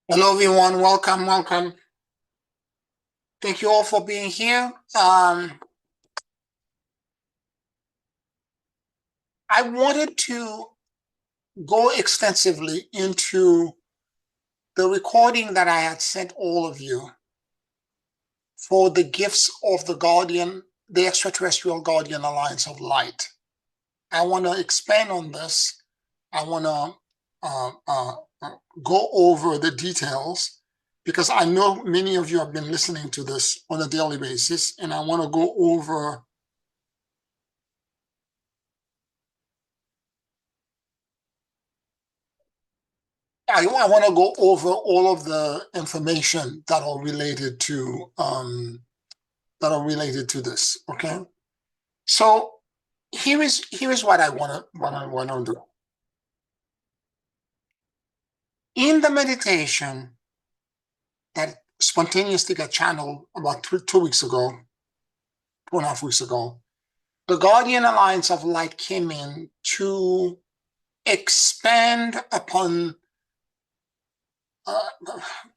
Hello, everyone. Welcome, welcome. Thank you all for being here. I wanted to go extensively into the recording that I had sent all of you for the gifts of the Guardian, the Extraterrestrial Guardian Alliance of Light. I want to expand on this. I want to go over the details because I know many of you have been listening to this on a daily basis, and I want to go over I want to go over all of the information that are related to this. Okay, so here is what I want to do in the meditation that spontaneously got channeled about 2 weeks ago, 2.5 weeks ago. The Guardian Alliance of Light came in to expand upon.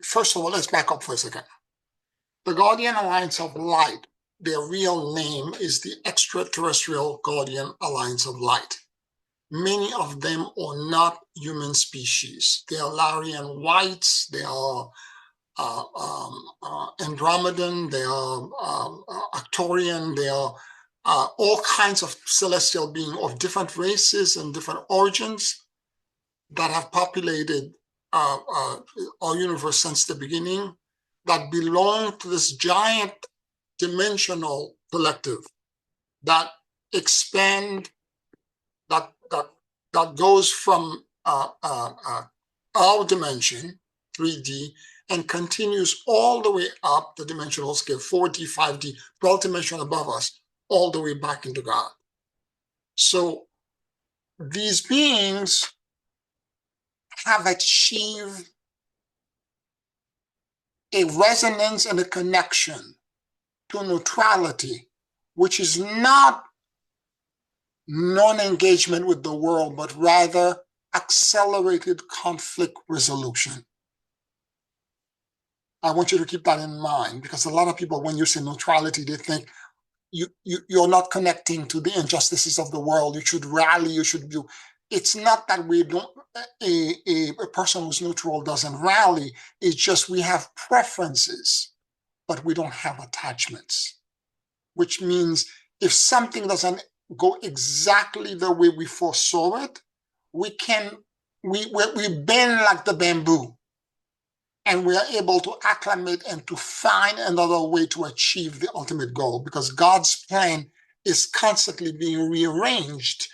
First of all, let's back up for a second. The Guardian Alliance of Light, their real name is the Extraterrestrial Guardian Alliance of Light. Many of them are not human species. They are Larian whites, they are Andromedan, they are Arcturian, they are all kinds of celestial beings of different races and different origins that have populated our universe since the beginning, that belong to this giant dimensional collective that expand, that goes from our dimension, 3D, and continues all the way up the dimensional scale, 4D, 5D, 12 dimension above us, all the way back into God. So these beings have achieved a resonance and a connection to neutrality, which is not non-engagement with the world, but rather accelerated conflict resolution. I want you to keep that in mind, because a lot of people, when you say neutrality, they think you're not connecting to the injustices of the world. You should rally, you should do. It's not that we don't, a person who's neutral doesn't rally. It's just we have preferences, but we don't have attachments, which means if something doesn't go exactly the way we foresaw it, we bend like the bamboo, and we are able to acclimate and to find another way to achieve the ultimate goal, because God's plan is constantly being rearranged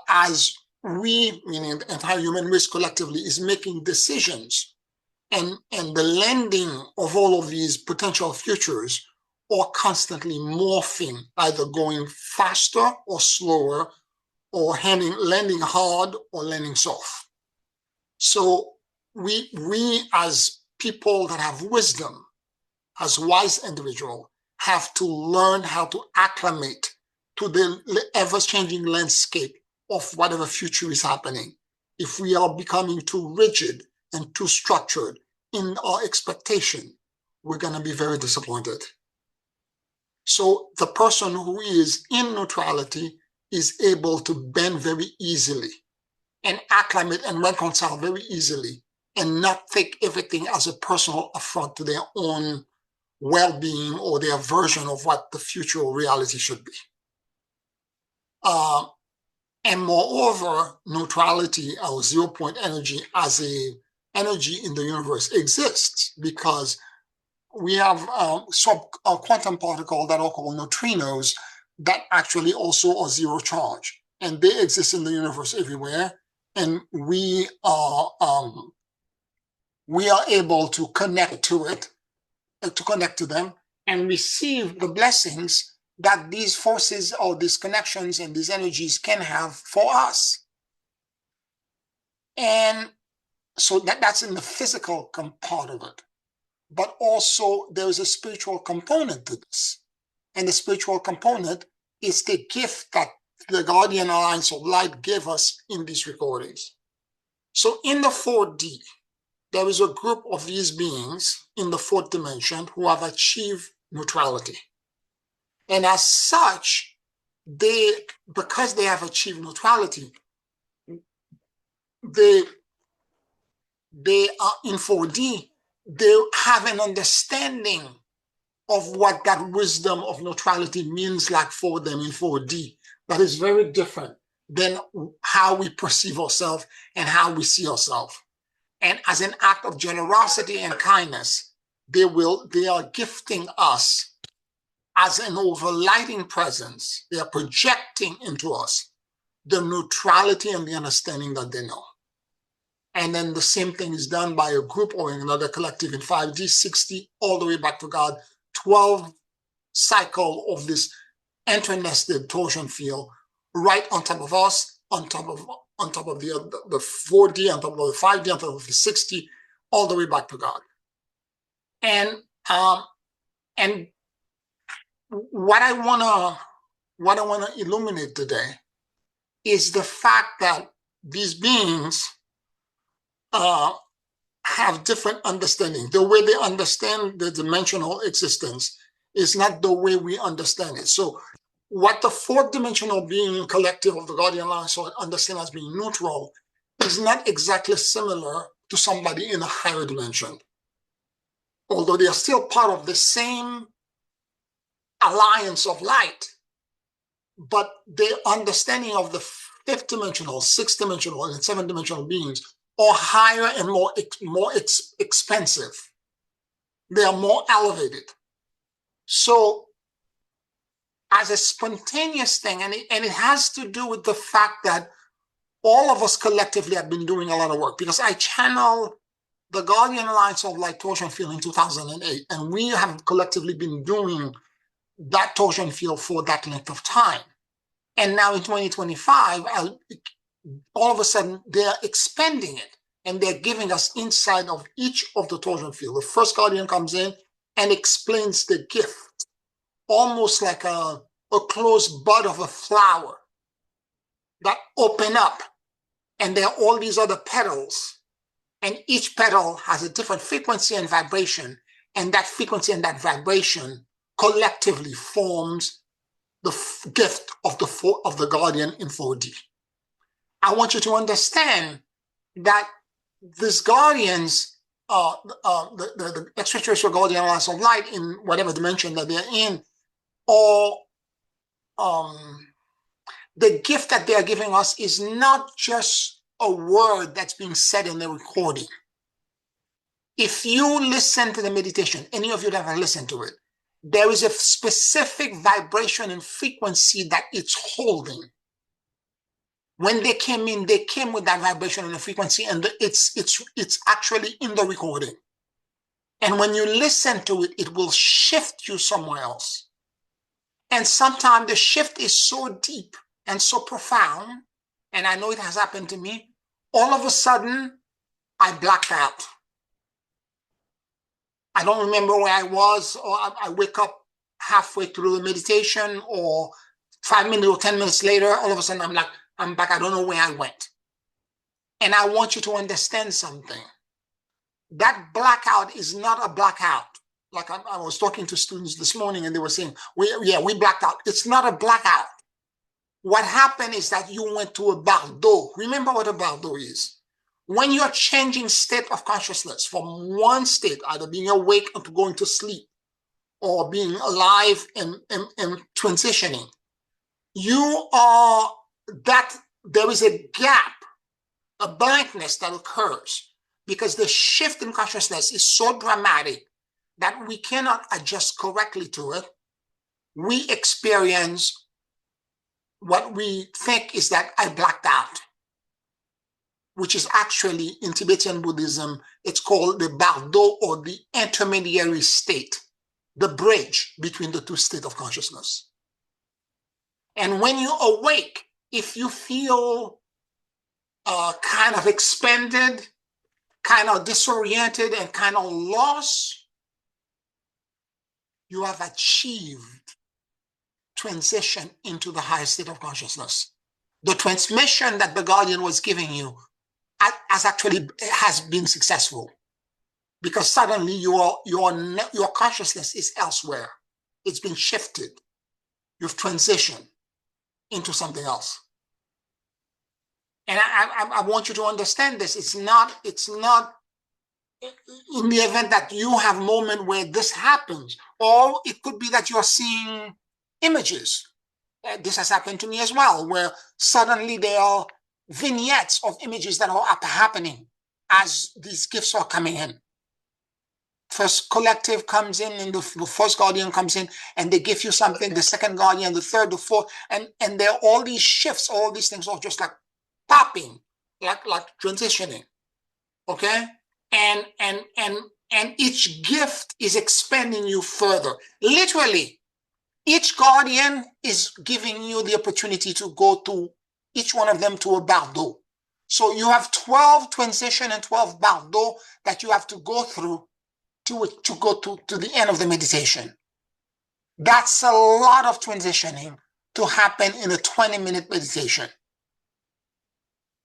as we, meaning the entire human race collectively, is making decisions, and the lending of all of these potential futures are constantly morphing, either going faster or slower, or lending hard or lending soft. So we as people that have wisdom, as wise individuals, have to learn how to acclimate to the ever-changing landscape of whatever future is happening. If we are becoming too rigid and too structured in our expectation, we're going to be very disappointed. So the person who is in neutrality is able to bend very easily and acclimate and reconcile very easily, and not take everything as a personal affront to their own well-being or their version of what the future reality should be. And moreover, neutrality or zero-point energy as a energy in the universe exists because we have quantum particles that are called neutrinos that actually also are zero charge, and they exist in the universe everywhere. And we are able to connect to it, to connect to them, and receive the blessings that these forces or these connections and these energies can have for us. And so that's in the physical part of it. But also there's a spiritual component to this. And the spiritual component is the gift that the Guardian Alliance of Light gave us in these recordings. So in the 4D, there is a group of these beings in the fourth dimension who have achieved neutrality. And as such, because they have achieved neutrality, they are in 4D, they have an understanding of what that wisdom of neutrality means like for them in 4D. That is very different than how we perceive ourselves and how we see ourselves. And as an act of generosity and kindness, they are gifting us as an overlighting presence. They are projecting into us the neutrality and the understanding that they know. And then the same thing is done by a group or another collective in 5D, 60, all the way back to God, 12 cycle of this internested torsion field right on top of us, on top of the 4D, on top of the 5D, on top of the 60, all the way back to God. And what I wanna illuminate today is the fact that these beings have different understanding. The way they understand the dimensional existence is not the way we understand it. So what the fourth dimensional being collective of the Guardian Alliance understand as being neutral is not exactly similar to somebody in a higher dimension. Although they are still part of the same alliance of light, but their understanding of the fifth dimensional, sixth dimensional, and seventh dimensional beings are higher and more expensive. They are more elevated. So as a spontaneous thing, and it has to do with the fact that all of us collectively have been doing a lot of work, because I channeled the Guardian Alliance of Light torsion field in 2008, and we have collectively been doing that torsion field for that length of time. And now in 2025, all of a sudden, they're expanding it, and they're giving us insight of each of the torsion field. The first Guardian comes in and explains the gift, almost like a closed bud of a flower that open up, and there are all these other petals, and each petal has a different frequency and vibration, and that frequency and that vibration collectively forms the gift of the Guardian in 4D. I want you to understand that these Guardians, the extraterrestrial Guardian Alliance of Light in whatever dimension that they're in, or the gift that they are giving us is not just a word that's being said in the recording. If you listen to the meditation, any of you that have listened to it, there is a specific vibration and frequency that it's holding. When they came in, they came with that vibration and the frequency, and it's actually in the recording. And when you listen to it, it will shift you somewhere else. And sometimes the shift is so deep and so profound, and I know it has happened to me, all of a sudden, I blacked out. I don't remember where I was, or I wake up halfway through the meditation, or 5 minutes or 10 minutes later, all of a sudden I'm back, I don't know where I went. And I want you to understand something. That blackout is not a blackout. Like I was talking to students this morning and they were saying, we blacked out. It's not a blackout. What happened is that you went to a bardo. Remember what a bardo is. When you're changing state of consciousness from one state, either being awake to going to sleep, or being alive and transitioning, there is a gap, a blankness that occurs because the shift in consciousness is so dramatic that we cannot adjust correctly to it. We experience what we think is that I blacked out, which is actually in Tibetan Buddhism, it's called the bardo, or the intermediary state, the bridge between the two states of consciousness. And when you awake, if you feel kind of expanded, kind of disoriented, and kind of lost, you have achieved transition into the higher state of consciousness. The transmission that the Guardian was giving you has been successful. because suddenly your consciousness is elsewhere. It's been shifted. You've transitioned into something else. And I want you to understand this. It's not in the event that you have a moment where this happens, or it could be that you're seeing images. This has happened to me as well, where suddenly there are vignettes of images that are happening as these gifts are coming in. First collective comes in, and the first guardian comes in, and they give you something, the second guardian, the third, the fourth, and there are all these shifts, all these things are just like popping, like transitioning. Okay? And each gift is expanding you further. Literally, each guardian is giving you the opportunity to go to each one of them to a bardo. So you have 12 transition and 12 bardo that you have to go through to go to the end of the meditation. That's a lot of transitioning to happen in a 20-minute meditation.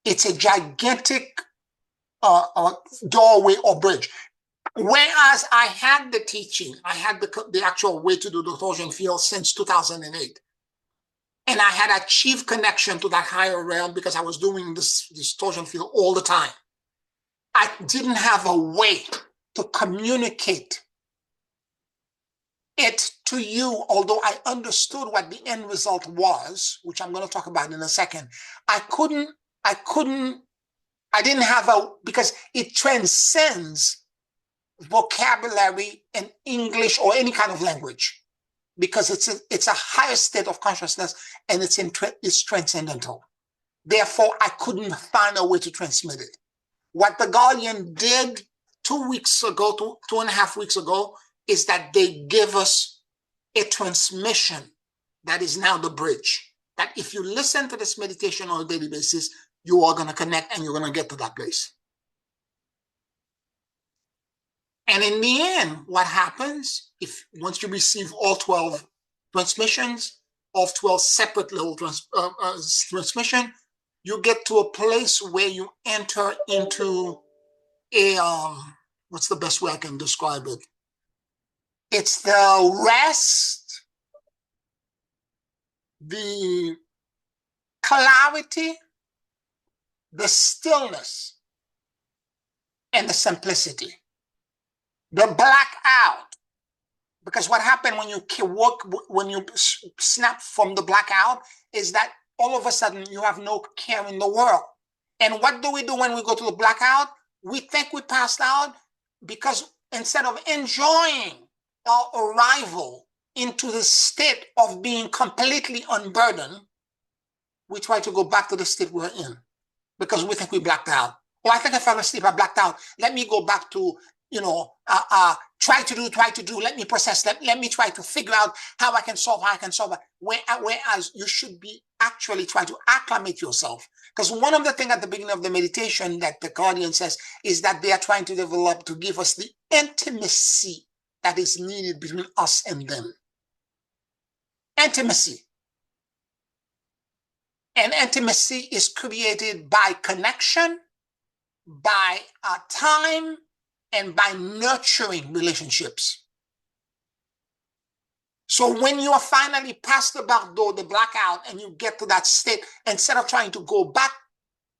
It's a gigantic doorway or bridge. Whereas I had the teaching, I had the actual way to do the torsion field since 2008. And I had achieved connection to that higher realm because I was doing this torsion field all the time. I didn't have a way to communicate it to you, although I understood what the end result was, which I'm going to talk about in a second. I didn't have because it transcends vocabulary in English or any kind of language, because it's a higher state of consciousness, and it's transcendental. Therefore, I couldn't find a way to transmit it. What the Guardian did 2.5 weeks ago, is that they give us a transmission that is now the bridge. That if you listen to this meditation on a daily basis, you are going to connect and you're going to get to that place. And in the end, what happens if once you receive all 12 transmissions of 12 separate little transmission, you get to a place where you enter into a what's the best way I can describe it? It's the rest, the clarity, the stillness, and the simplicity. The blackout. Because what happened when you snap from the blackout is that all of a sudden you have no care in the world. And what do we do when we go to the blackout? We think we passed out, because instead of enjoying our arrival into the state of being completely unburdened, we try to go back to the state we're in because we think we blacked out. Oh, I think I fell asleep, I blacked out. Let me go back to, try to do, let me process, let me try to figure out how I can solve it. Whereas you should be actually trying to acclimate yourself. Because one of the things at the beginning of the meditation that the Guardian says is that they are trying to develop, to give us the intimacy that is needed between us and them. Intimacy. And intimacy is created by connection, by time, and by nurturing relationships. So when you are finally past the bardo, the blackout, and you get to that state, instead of trying to go back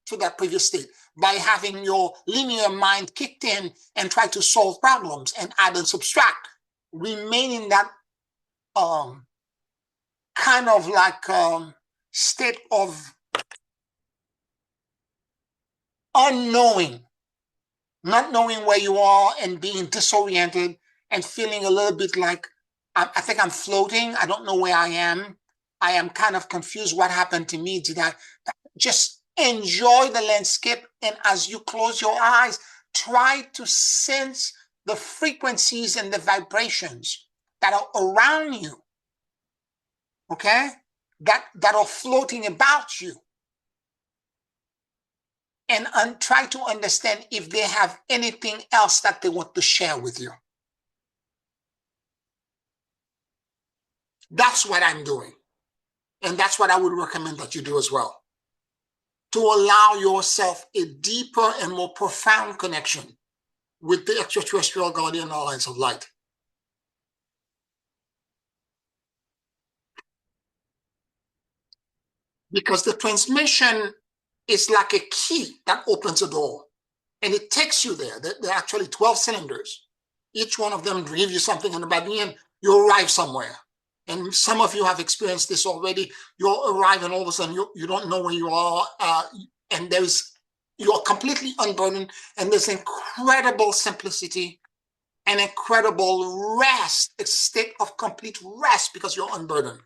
to that previous state by having your linear mind kicked in and try to solve problems and add and subtract, remain in that kind of like state of unknowing, not knowing where you are and being disoriented and feeling a little bit like, I think I'm floating. I don't know where I am. I am kind of confused. What happened to me? Did I just enjoy the landscape? And as you close your eyes, try to sense the frequencies and the vibrations that are around you. Okay? That are floating about you. And try to understand if they have anything else that they want to share with you. That's what I'm doing. And that's what I would recommend that you do as well. To allow yourself a deeper and more profound connection with the extraterrestrial guardian alliance of light. Because the transmission is like a key that opens a door, and it takes you there. There are actually 12 cylinders. Each one of them gives you something, and by the end, you arrive somewhere. And some of you have experienced this already. You'll arrive, and all of a sudden, you don't know where you are, and you're completely unburdened, and there's incredible simplicity and incredible rest, a state of complete rest because you're unburdened.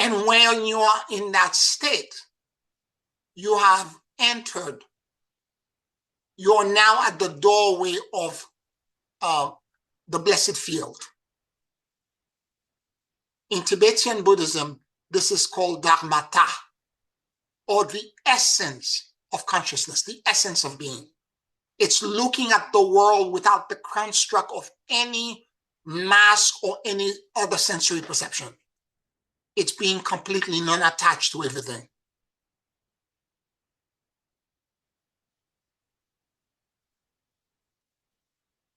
And when you are in that state, you have entered. You're now at the doorway of the blessed field. In Tibetan Buddhism, this is called dharmata, or the essence of consciousness, the essence of being. It's looking at the world without the construct of any mask or any other sensory perception. It's being completely non-attached to everything.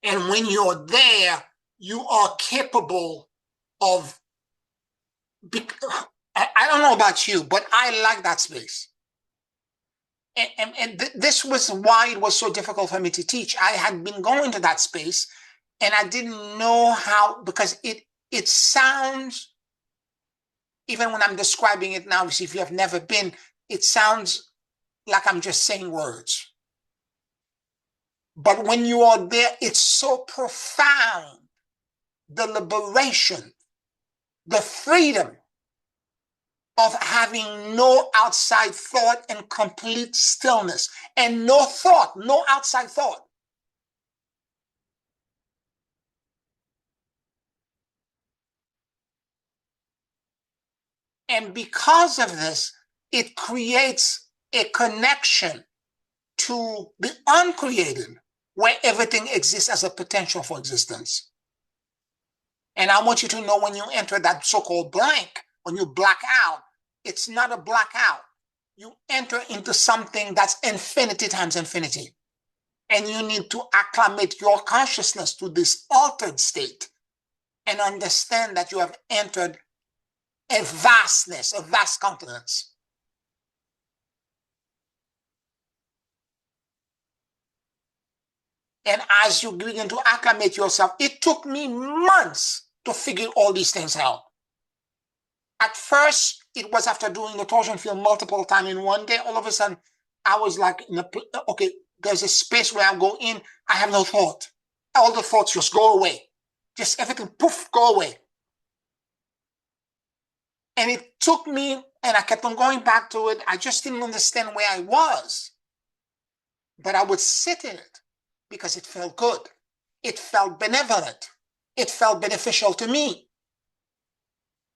And when you're there, you are capable of, I don't know about you, but I like that space. And this was why it was so difficult for me to teach. I had been going to that space, and I didn't know how, because it sounds, even when I'm describing it now, if you have never been, it sounds like I'm just saying words. But when you are there, it's so profound. The liberation, the freedom of having no outside thought and complete stillness, and no thought, no outside thought. And because of this, it creates a connection to the uncreated, where everything exists as a potential for existence. And I want you to know, when you enter that so-called blank, when you black out, it's not a blackout. You enter into something that's infinity times infinity. And you need to acclimate your consciousness to this altered state and understand that you have entered a vastness, a vast continence. And as you begin to acclimate yourself, it took me months to figure all these things out. At first, it was after doing the torsion field multiple times in one day. All of a sudden, I was like, okay, there's a space where I go in, I have no thought. All the thoughts just go away. Just everything, poof, go away. And it took me, and I kept on going back to it. I just didn't understand where I was. But I would sit in it because it felt good. It felt benevolent. It felt beneficial to me.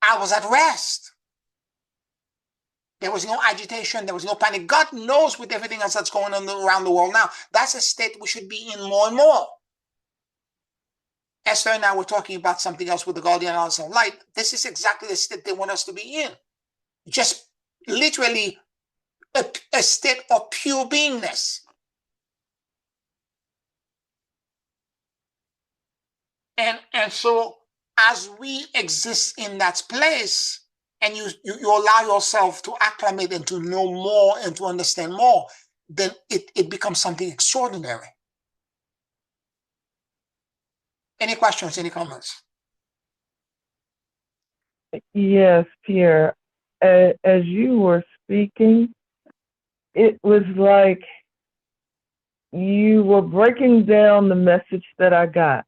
I was at rest. There was no agitation. There was no panic. God knows, with everything else that's going on around the world now, that's a state we should be in more and more. Esther and I were talking about something else with the Guardian Alliance of Light. This is exactly the state they want us to be in. Just literally a state of pure beingness. And so as we exist in that place, and you allow yourself to acclimate and to know more and to understand more, then it becomes something extraordinary. Any questions, any comments? Yes, Pierre. As you were speaking, it was like you were breaking down the message that I got.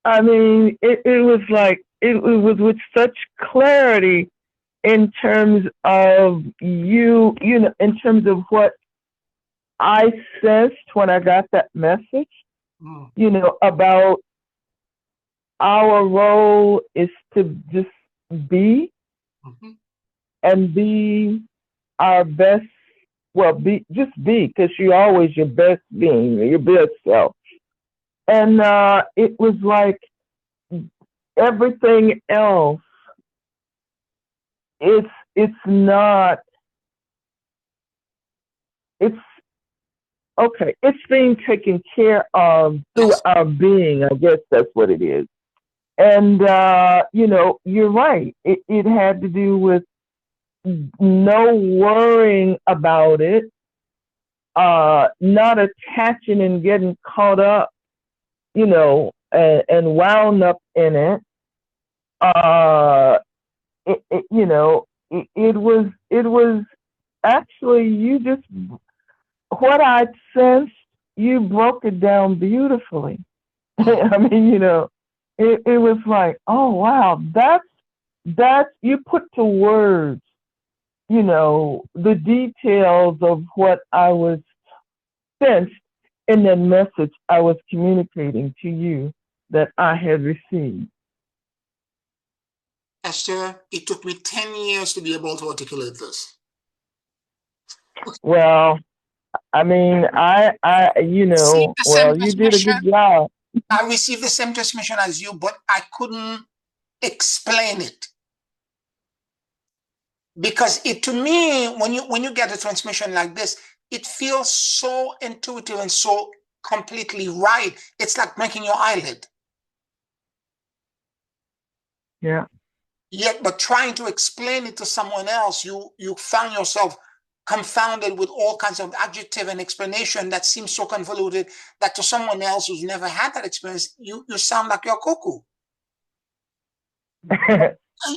I mean, it was like, it was with such clarity in terms of you know, in terms of what I sensed when I got that message, you know, about our role is to just be, and be our best, well, just be, because you're always your best being, your best self. And it was like everything else, it's it's not, it's okay, it's being taken care of through Yes. our being. I guess that's what it is. And, you're right. It had to do with no worrying about it, not attaching and getting caught up, and wound up in it. Uh, it was actually, you just, what I sensed, you broke it down beautifully. Mm. I mean, it was like, oh wow, that's you put to words, the details of what I was sensed in the message I was communicating to you that I had received. Esther, it took me 10 years to be able to articulate this. Well, I mean, Received the same well, you did a transmission. good job. I received the same transmission as you, but I couldn't explain it. Because it, to me, when you get a transmission like this, it feels so intuitive and so completely right. It's like blinking your eyelid. Yeah. Yet, but trying to explain it to someone else, you found yourself confounded with all kinds of adjective and explanation that seems so convoluted that to someone else who's never had that experience, you sound like you're cuckoo.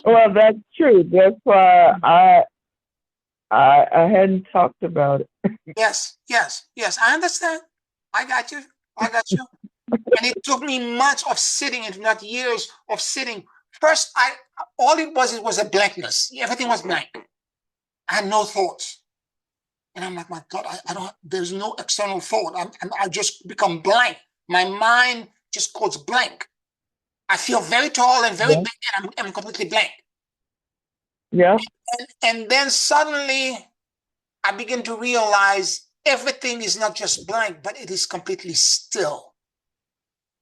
Well, that's true. That's why I hadn't talked about it. Yes, yes, yes. I understand. I got you. I got you. And it took me months of sitting, if not years of sitting. First, all it was a blankness. Everything was blank. I had no thoughts. And I'm like, my God, I don't, there's no external thought. I just become blank. My mind just goes blank. I feel very tall and very Yeah. big, and I'm completely blank. Yeah. And then suddenly I begin to realize everything is not just blank, but it is completely still.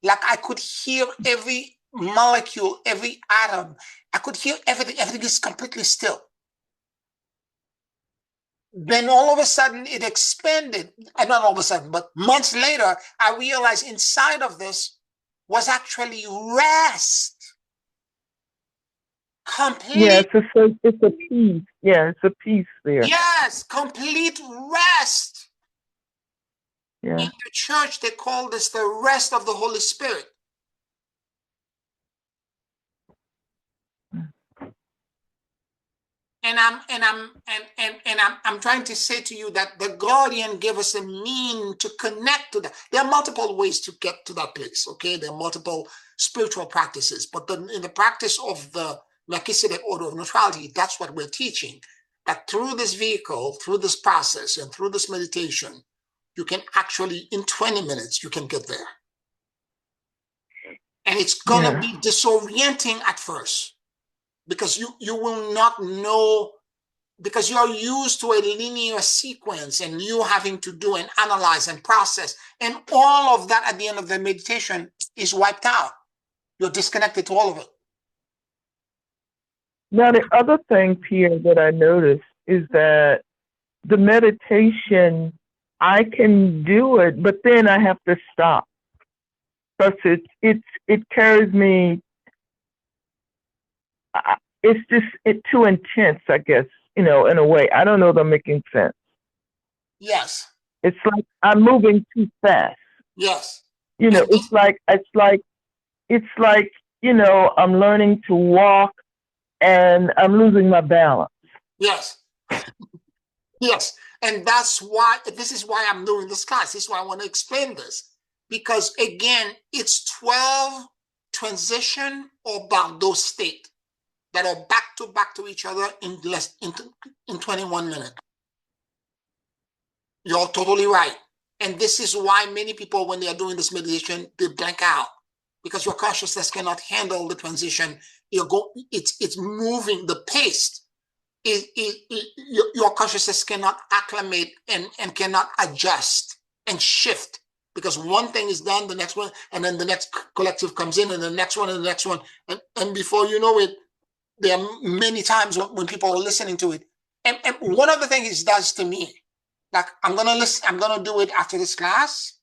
Like I could hear every molecule, every atom. I could hear everything. Everything is completely still. Then all of a sudden it expanded. And not all of a sudden, but months later, I realized inside of this was actually rest. Yeah. Complete, It's a piece. Yeah. It's a piece there. yes, complete rest. In Yeah. the church, they call this the rest of the Holy Spirit. And I'm trying to say to you that the guardian gave us a mean to connect to that. There are multiple ways to get to that place. Okay, there are multiple spiritual practices, but in the practice of the Melchizedek order of neutrality, that's what we're teaching. That through this vehicle, through this process, and through this meditation, you can actually, in 20 minutes, you can get there. And it's gonna Yeah. be disorienting at first because you will not know, because you're used to a linear sequence and you having to do and analyze and process, and all of that at the end of the meditation is wiped out. You're disconnected to all of it. Now, the other thing, Pierre, that I noticed is that the meditation, I can do it, but then I have to stop because it carries me. It's just too intense, I guess. In a way. I don't know if I'm making sense. Yes, It's like I'm moving too fast. yes, and It's like I'm learning to walk and I'm losing my balance. yes, yes. And that's why, this is why I'm doing this class. This is why I want to explain this. Because again, it's 12 transition or Bardo state that are back to each other in 21 minutes. You're totally right. And this is why many people, when they are doing this meditation, they blank out because your consciousness cannot handle the transition. It's moving the pace. Your consciousness cannot acclimate and cannot adjust and shift because one thing is done, the next one, and then the next collective comes in, and the next one, and the next one, and before you know it, there are many times when people are listening to it. And one of the things it does to me, like I'm gonna do it after this class,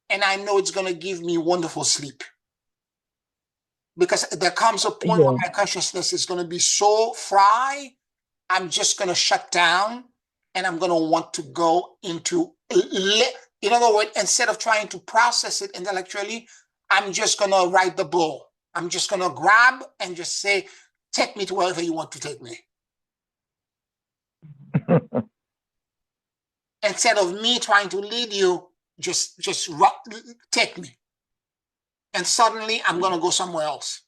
and I know it's gonna give me wonderful sleep. Because there comes a point where Yeah. my consciousness is gonna be so fried, I'm just gonna shut down and I'm gonna want to go into, in other words, instead of trying to process it intellectually, I'm just gonna ride the bull. I'm just gonna grab and just say, take me to wherever you want to take me. Instead of me trying to lead you, just take me. And suddenly I'm gonna go somewhere else.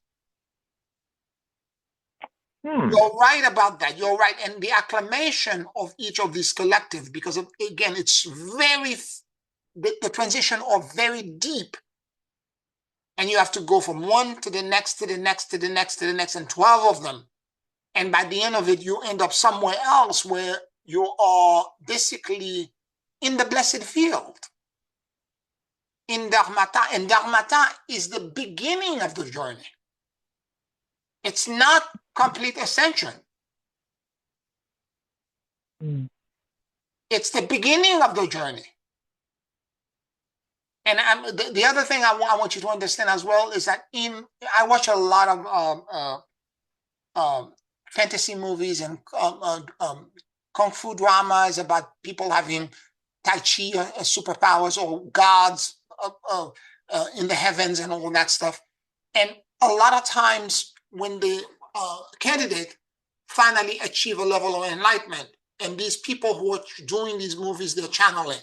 You're right about that. You're right. And the acclamation of each of these collective, because again, it's the transition are very deep. And you have to go from one to the next, to the next, to the next, to the next, and 12 of them. And by the end of it, you end up somewhere else where you are basically in the blessed field. In Dharmata. And Dharmata is the beginning of the journey. It's not complete ascension. It's the beginning of the journey. And the other thing I want you to understand as well is that I watch a lot of fantasy movies and kung fu dramas about people having Tai Chi superpowers or gods in the heavens and all that stuff. And a lot of times when the candidate finally achieve a level of enlightenment, and these people who are doing these movies, they're channeling.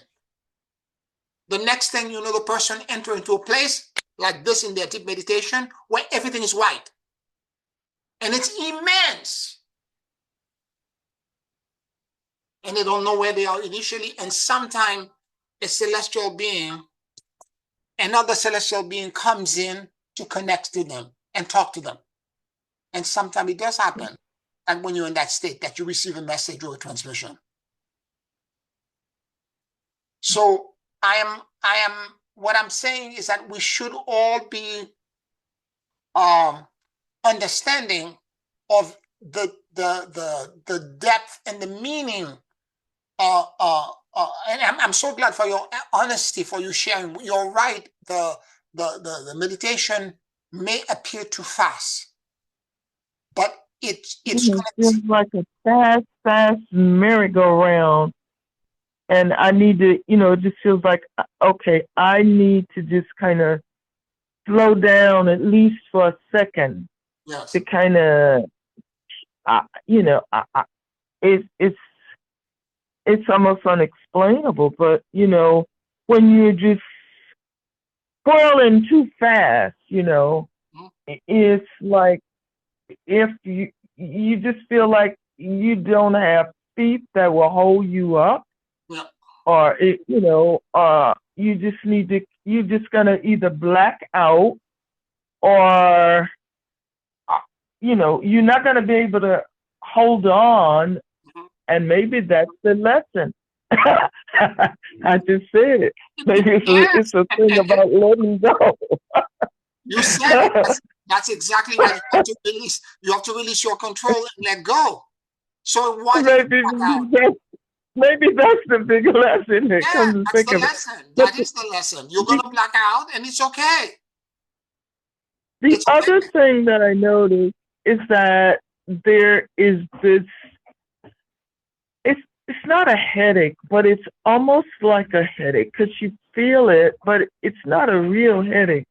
The next thing you know, the person enter into a place like this in their deep meditation where everything is white. And it's immense. And they don't know where they are initially. And sometime a celestial being, another celestial being comes in to connect to them and talk to them. And sometimes it does happen. And when you're in that state, that you receive a message or a transmission. So what I'm saying is that we should all be understanding of the depth and the meaning. And I'm so glad for your honesty, for you sharing. You're right. The meditation may appear too fast, but it's feels like a fast merry-go-round. And I need to, it just feels like, okay, I need to just kind of slow down at least for a second. Yes. To kind of, it's almost unexplainable. But when you're just whirling too fast, it's like if you just feel like you don't have feet that will hold you up. Yeah. Or you you're just gonna either black out, or you're not gonna be able to hold on. And maybe that's the lesson. I just said it. Maybe it's a thing about letting go. You said it. That's exactly what you have to release. You have to release your control and let go. So why do you black out? Maybe that's the big lesson that comes to think of it. That is the lesson. You're going to black out, and it's okay. The other thing that I noticed is that there is this, it's not a headache, but it's almost like a headache because you feel it, but it's not a real headache.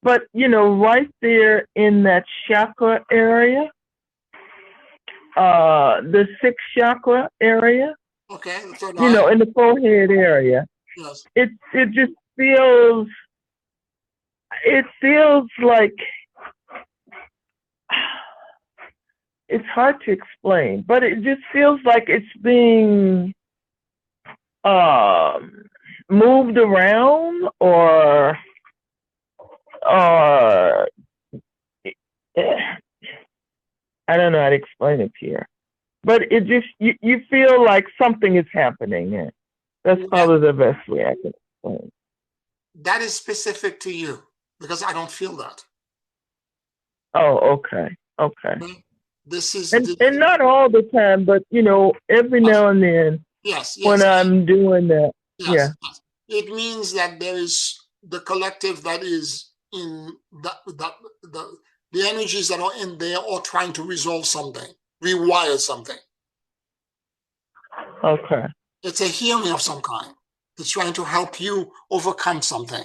But, right there in that chakra area, the sixth chakra area, okay, in the forehead area, yes. It just feels, like, it's hard to explain, but it just feels like it's being moved around, or I don't know how to explain it here, but it just, you feel like something is happening. That's probably the best way I can explain. That is specific to you, because I don't feel that. Oh, okay. Okay. This is And not all the time, but every now and then yes, when yes, I'm doing that. Yeah. yes, yes. It means that there is the collective that is in the energies that are in there are trying to resolve something, rewire something. Okay. It's a healing of some kind. It's trying to help you overcome something.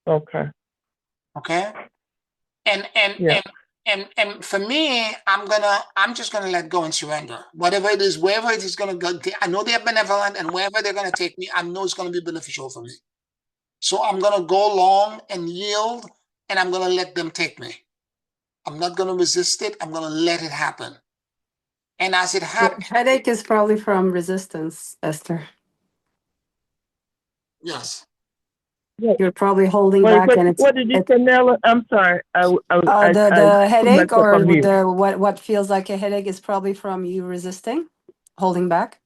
Okay. Okay. And and Yeah. and and for me, I'm just gonna let go and surrender. Whatever it is, wherever it is gonna go, I know they're benevolent, and wherever they're gonna take me, I know it's gonna be beneficial for me. So I'm gonna go along and yield, and I'm gonna let them take me. I'm not gonna resist it. I'm gonna let it happen. And as it Your happens, headache is probably from resistance, Esther. yes. Yeah. You're probably holding Wait, back, and it's what did you say, Nella? I'm sorry. I the put headache, myself or on mute. the what feels like a headache is probably from you resisting, holding back.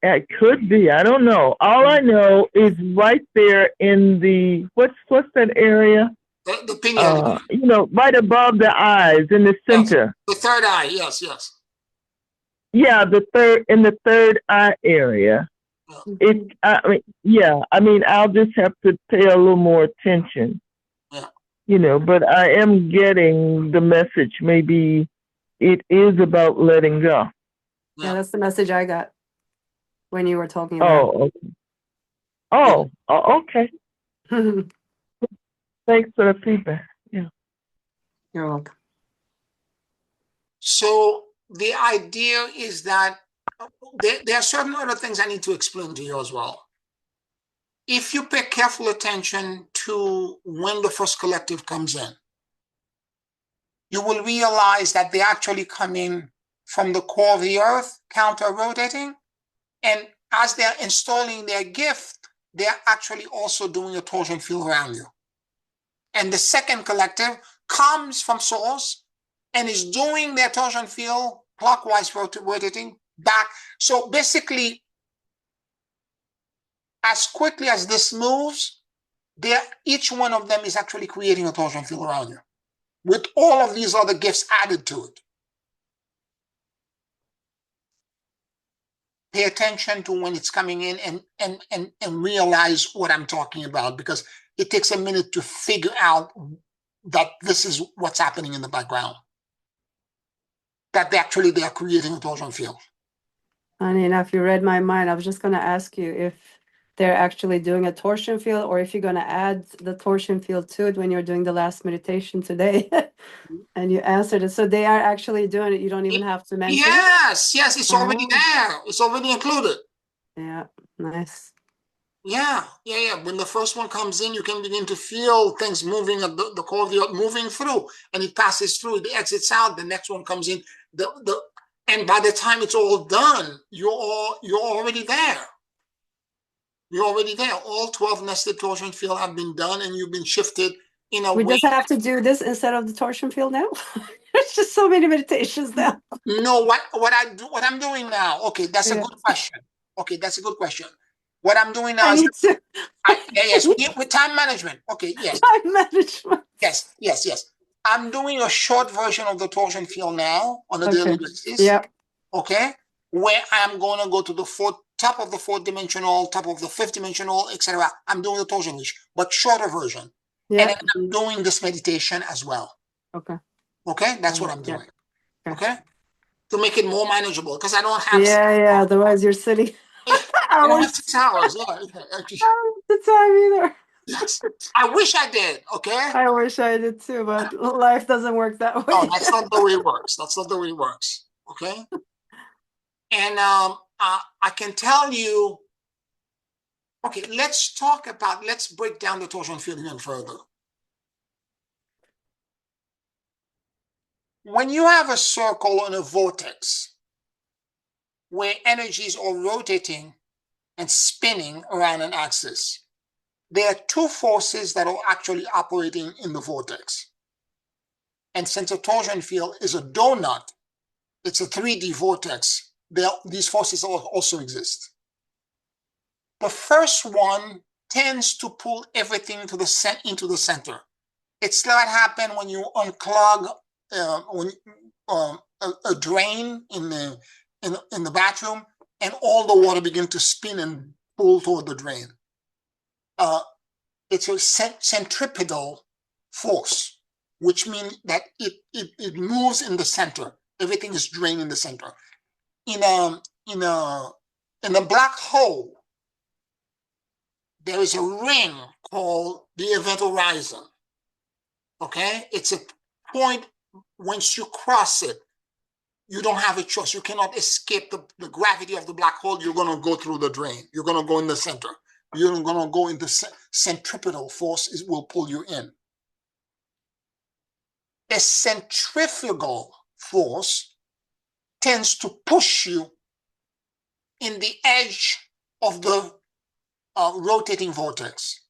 It could be. I don't know. All I know is right there in the what's that area? The pineal. Right above the eyes in the Yes. center. The third eye. Yes, yes. Yeah, the third eye area. I'll just have to pay a little more attention. Yeah. But I am getting the message. Maybe it is about letting go. Yeah, that's the message I got when you were talking about. Okay. Thanks for the feedback. Yeah. You're welcome. So the idea is that there are certain other things I need to explain to you as well. If you pay careful attention to when the first collective comes in, you will realize that they actually come in from the core of the earth, counter-rotating, and as they're installing their gift, they're actually also doing a torsion field around you. And the second collective comes from source and is doing their torsion field clockwise rotating back. So basically, as quickly as this moves, each one of them is actually creating a torsion field around you with all of these other gifts added to it. Pay attention to when it's coming in and realize what I'm talking about, because it takes a minute to figure out that this is what's happening in the background. That they are creating a torsion field. Funny enough, you read my mind. I was just going to ask you if they're actually doing a torsion field, or if you're going to add the torsion field to it when you're doing the last meditation today. And you answered it. So they are actually doing it. You don't even have to mention it? Yes, it's already there. It's already included. Yeah, nice. Yeah. When the first one comes in, you can begin to feel things moving at the core of the earth, moving through, and it passes through, it exits out, the next one comes in. And by the time it's all done, you're already there. You're already there. All 12 nested torsion fields have been done, and you've been shifted in a way. We just have to do this instead of the torsion field now? There's just so many meditations now. No, what I'm doing now. Okay, that's a good question. Okay, that's a good question. What I'm doing now yes, with time management. Okay, yes. Time management. Yes. I'm doing a short version of the torsion field now on a daily basis. Yeah. Okay, where I'm going to go to the top of the fourth dimensional, top of the fifth dimensional, etc. I'm doing the torsion wish, but shorter version. Yeah. And then I'm doing this meditation as well. Okay, that's what I'm doing. Okay, to make it more manageable, because I don't have. Yeah. Otherwise, you're sitting. I don't have 6 hours. Yeah. I don't have the time either. Yes, I wish I did. Okay. I wish I did too, but life doesn't work that way. No, that's not the way it works. That's not the way it works. Okay. And I can tell you. Okay, let's break down the torsion field even further. When you have a circle and a vortex where energies are rotating and spinning around an axis, there are two forces that are actually operating in the vortex. And since a torsion field is a donut, it's a 3D vortex, these forces also exist. The first one tends to pull everything into the center. It's what happens when you unclog a drain in the bathroom, and all the water begins to spin and pull toward the drain. It's a centripetal force, which means that it moves in the center. Everything is drained in the center. In a black hole, there is a ring called the event horizon. Okay, it's a point. Once you cross it, you don't have a choice. You cannot escape the gravity of the black hole. You're going to go through the drain. You're going to go in the center. You're going to go in the centripetal force. It will pull you in. A centrifugal force tends to push you in the edge of the rotating vortex.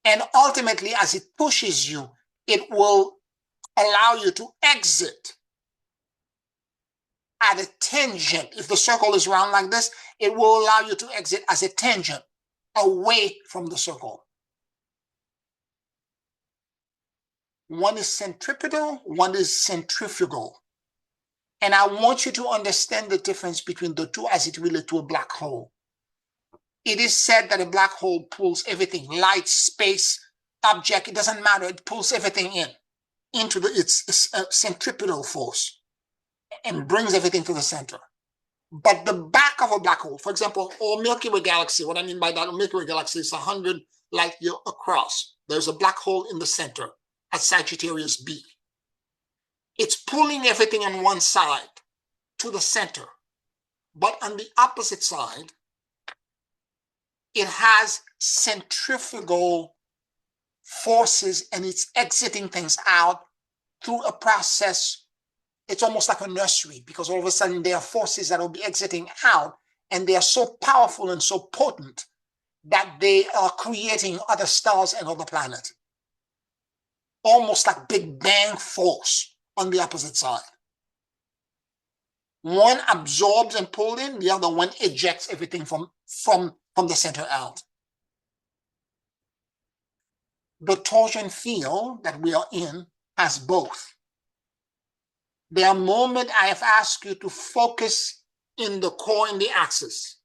And ultimately, as it pushes you, it will allow you to exit at a tangent. If the circle is round like this, it will allow you to exit as a tangent away from the circle. One is centripetal, one is centrifugal. And I want you to understand the difference between the two as it relates to a black hole. It is said that a black hole pulls everything, light, space, object, it doesn't matter. It pulls everything into its centripetal force and brings everything to the center. But the back of a black hole, for example, our Milky Way galaxy, what I mean by that, a Milky Way galaxy is 100 light years across. There's a black hole in the center at Sagittarius B. It's pulling everything on one side to the center. But on the opposite side, it has centrifugal forces and it's exiting things out through a process. It's almost like a nursery, because all of a sudden there are forces that will be exiting out, and they are so powerful and so potent that they are creating other stars and other planets. Almost like Big Bang force on the opposite side. One absorbs and pulls in, the other one ejects everything from the center out. The torsion field that we are in has both. There are moments I have asked you to focus in the core and the axis,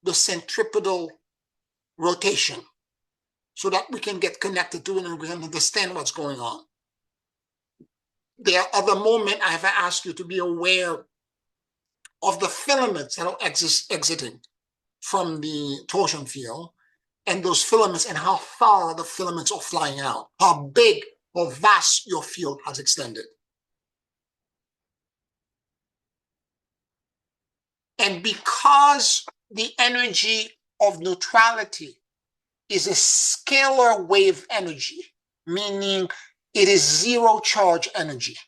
the centripetal rotation, so that we can get connected to it and we can understand what's going on. There are other moments I have asked you to be aware of the filaments that are exiting from the torsion field, and those filaments and how far the filaments are flying out, how big or vast your field has extended. And because the energy of neutrality is a scalar wave energy, meaning it is zero charge energy,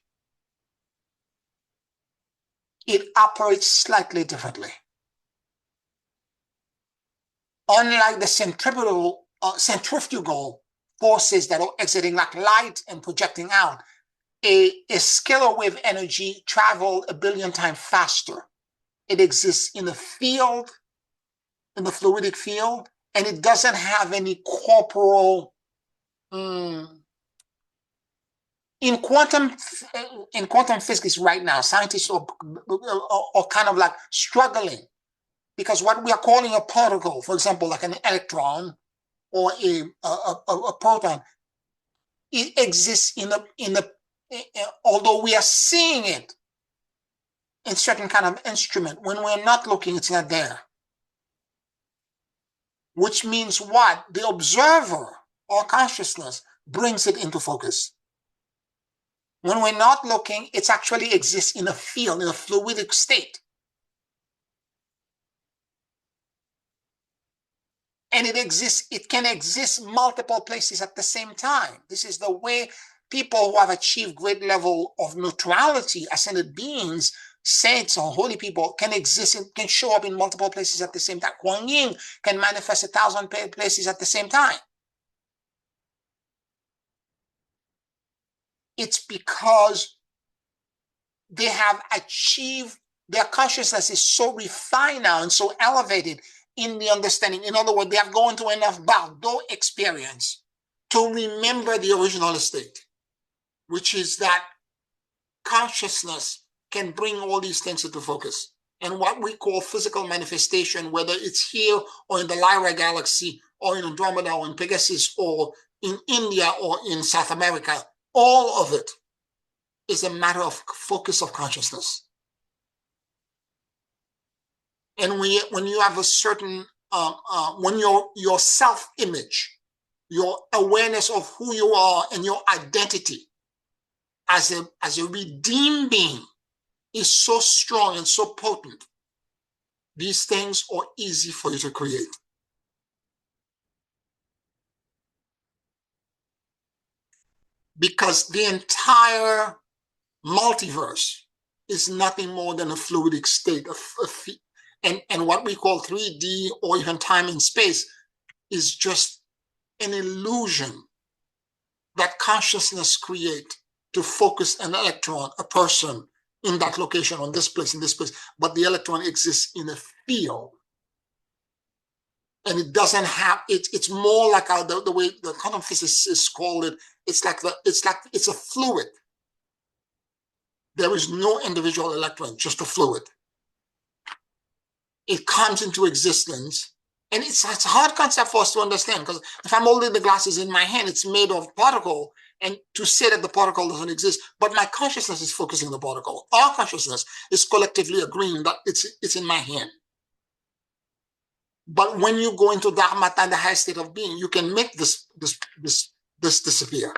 it operates slightly differently. Unlike the centrifugal forces that are exiting like light and projecting out, a scalar wave energy travels 1 billion times faster. It exists in the field, in the fluidic field, and it doesn't have any corporal. In quantum physics right now, scientists are kind of like struggling, because what we are calling a particle, for example, like an electron or a proton, it exists although we are seeing it in certain kind of instrument, when we're not looking, it's not there. Which means what? The observer or consciousness brings it into focus. When we're not looking, it actually exists in a field, in a fluidic state. And it can exist multiple places at the same time. This is the way people who have achieved great level of neutrality, ascended beings, saints or holy people, can exist and can show up in multiple places at the same time. Kuan Yin can manifest 1,000 places at the same time. It's because they have achieved, their consciousness is so refined now and so elevated in the understanding. In other words, they have gone to enough Bardo experience to remember the original state, which is that consciousness can bring all these things into focus. And what we call physical manifestation, whether it's here or in the Lyra galaxy or in Andromeda or in Pegasus or in India or in South America, all of it is a matter of focus of consciousness. And when you have a certain, when your self-image, your awareness of who you are and your identity as a redeemed being is so strong and so potent, these things are easy for you to create. Because the entire multiverse is nothing more than a fluidic state of and what we call 3D or even time and space is just an illusion that consciousness create to focus an electron, a person, in that location, on this place, in this place. But the electron exists in a field. And it doesn't have, it's more like the way the quantum physicists call it, it's a fluid. There is no individual electron, just a fluid. It comes into existence. And it's a hard concept for us to understand, because if I'm holding the glasses in my hand, it's made of particle, and to say that the particle doesn't exist, but my consciousness is focusing on the particle. Our consciousness is collectively agreeing that it's in my hand. But when you go into Dharmata, the high state of being, you can make this disappear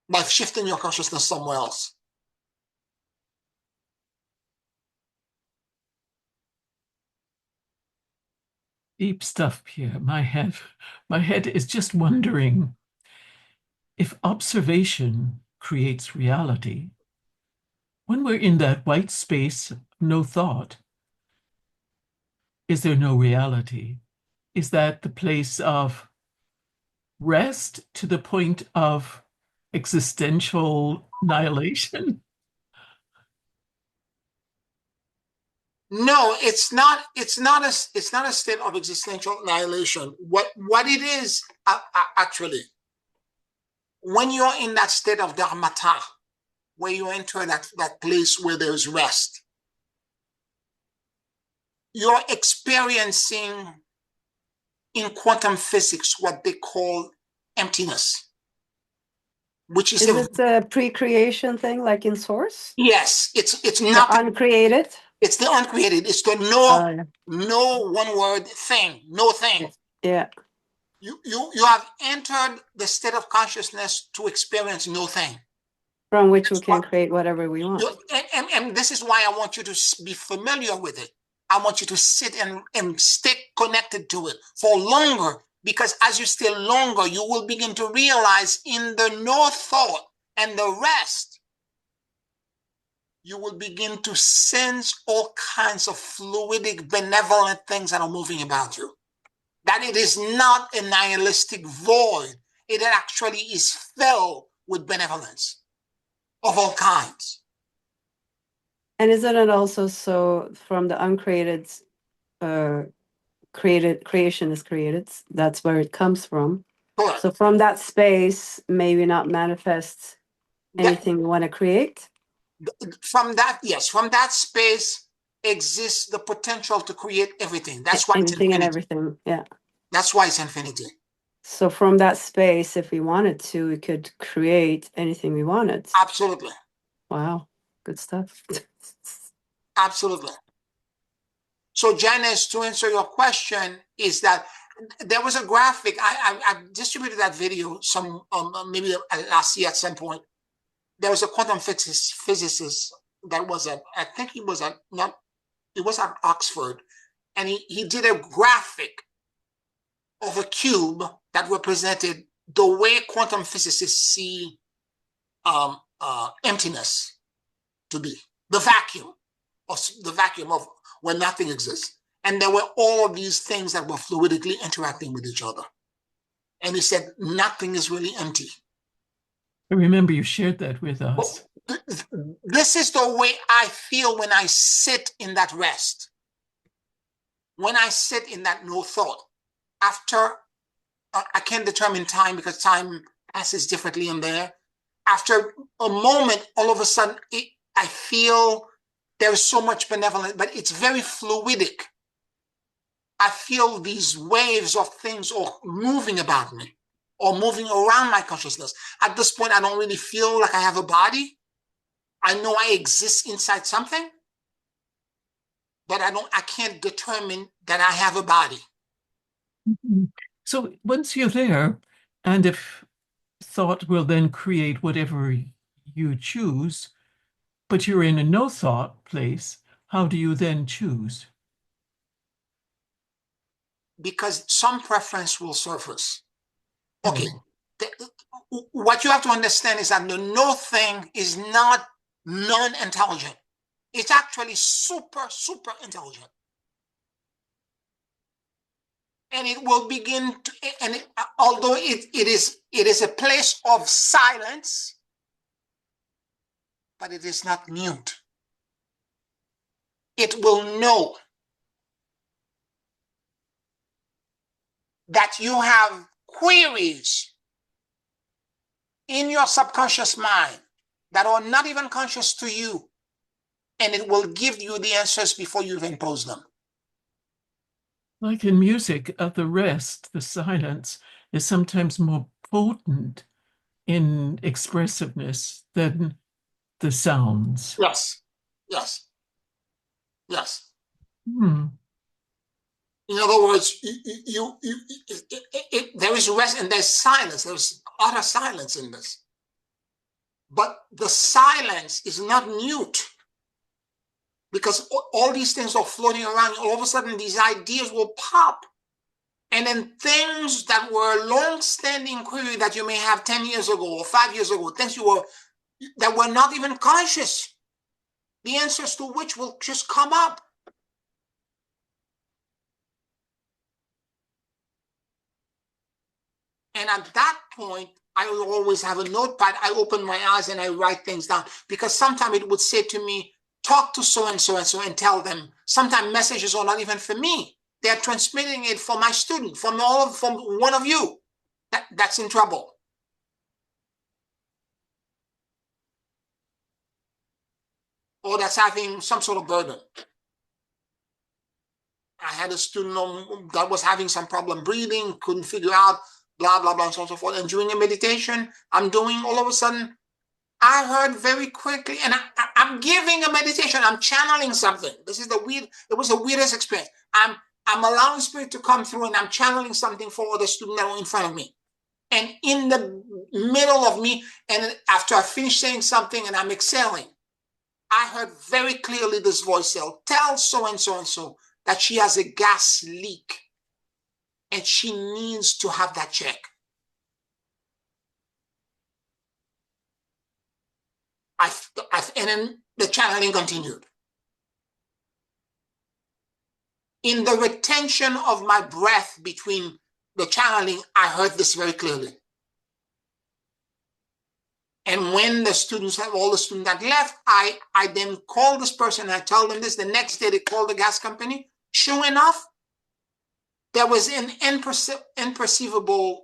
by shifting your consciousness somewhere else. Deep stuff here. My head is just wondering if observation creates reality. When we're in that white space, no thought, is there no reality? Is that the place of rest to the point of existential annihilation? No, it's not. It's not a state of existential annihilation. What it is actually, when you're in that state of dharmata, where you enter that place where there's rest, you're experiencing in quantum physics what they call emptiness, which is it a pre-creation thing like in Source? Yes, it's not uncreated. It's the uncreated. It's the no one word thing, no thing. Yeah. You have entered the state of consciousness to experience no thing. From which we can create whatever we want. And this is why I want you to be familiar with it. I want you to sit and stay connected to it for longer, because as you stay longer, you will begin to realize in the no thought and the rest, you will begin to sense all kinds of fluidic, benevolent things that are moving about you. That it is not a nihilistic void. It actually is filled with benevolence of all kinds. And isn't it also so from the uncreated, creation is created? That's where it comes from. Correct. So from that space, maybe not manifest anything we want to create? From that, yes, from that space exists the potential to create everything. That's why anything and everything, yeah. That's why it's infinity. So from that space, if we wanted to, we could create anything we wanted. Absolutely. Wow, good stuff. Absolutely. So Janice, to answer your question, is that there was a graphic. I distributed that video some maybe last year at some point. There was a quantum physicist that was I think he was at Oxford, and he did a graphic of a cube that represented the way quantum physicists see emptiness to be, the vacuum of where nothing exists. And there were all of these things that were fluidically interacting with each other. And he said, nothing is really empty. I remember you shared that with us. This is the way I feel when I sit in that rest. When I sit in that no thought, after I can't determine time because time passes differently in there. After a moment, all of a sudden, I feel there's so much benevolence, but it's very fluidic. I feel these waves of things or moving about me or moving around my consciousness. At this point, I don't really feel like I have a body. I know I exist inside something, but I can't determine that I have a body. Mhm. So once you're there, and if thought will then create whatever you choose, but you're in a no thought place, how do you then choose? Because some preference will surface. Okay. Oh, What you have to understand is that the no thing is not non-intelligent. It's actually super, super intelligent. And it will begin to, although it is a place of silence, but it is not mute. It will know that you have queries in your subconscious mind that are not even conscious to you, and it will give you the answers before you even pose them. like in music, the rest, the silence, is sometimes more potent in expressiveness than the sounds. Yes, yes, yes. Hmm. In other words, there is rest and there's silence. There's utter silence in this. But the silence is not mute because all these things are floating around. All of a sudden, these ideas will pop. And then things that were long-standing query that you may have 10 years ago or 5 years ago, things that were not even conscious, the answers to which will just come up. And at that point, I will always have a notepad. I open my eyes and I write things down because sometimes it would say to me, talk to so and so and so and tell them. Sometimes messages are not even for me. They're transmitting it for my student, from one of you that's in trouble. Or that's having some sort of burden. I had a student that was having some problem breathing, couldn't figure out, blah, blah, blah, and so on and so forth. And during a meditation I'm doing, all of a sudden, I heard very quickly, and I'm giving a meditation, I'm channeling something. It was the weirdest experience. I'm allowing spirit to come through and I'm channeling something for the student that were in front of me. And in the middle of me, and after I finished saying something and I'm exhaling, I heard very clearly this voice say, tell so and so and so that she has a gas leak and she needs to have that check. And then the channeling continued. In the retention of my breath between the channeling, I heard this very clearly. And when all the students had left, I then called this person and I told them this. The next day they called the gas company. Sure enough, there was an imperceivable,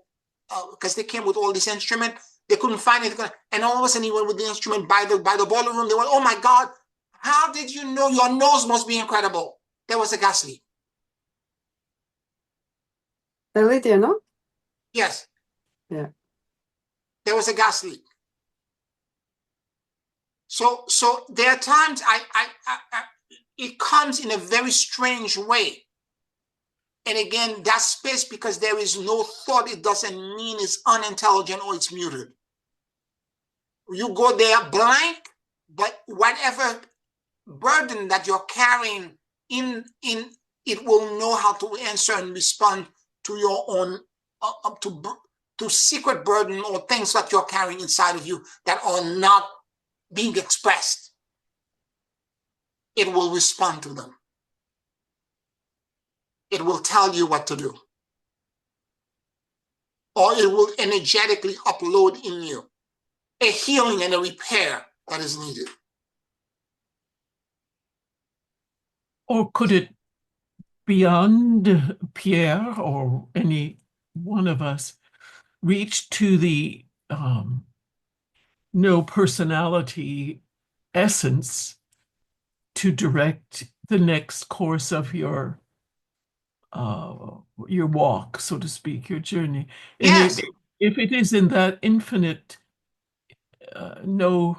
because they came with all this instrument, they couldn't find it. And all of a sudden he went with the instrument by the boiler room. They went, oh my God, how did you know? Your nose must be incredible. There was a gas leak. Lydia, no? Yes. Yeah. There was a gas leak. So there are times it comes in a very strange way. And again, that space, because there is no thought, it doesn't mean it's unintelligent or it's muted. You go there blank, but whatever burden that you're carrying in it will know how to answer and respond to your own to secret burden or things that you're carrying inside of you that are not being expressed. It will respond to them. It will tell you what to do. Or it will energetically upload in you a healing and a repair that is needed. Or could it beyond Pierre or any one of us reach to the no personality essence to direct the next course of your walk, so to speak, your journey. And Yes, if it is in that infinite, no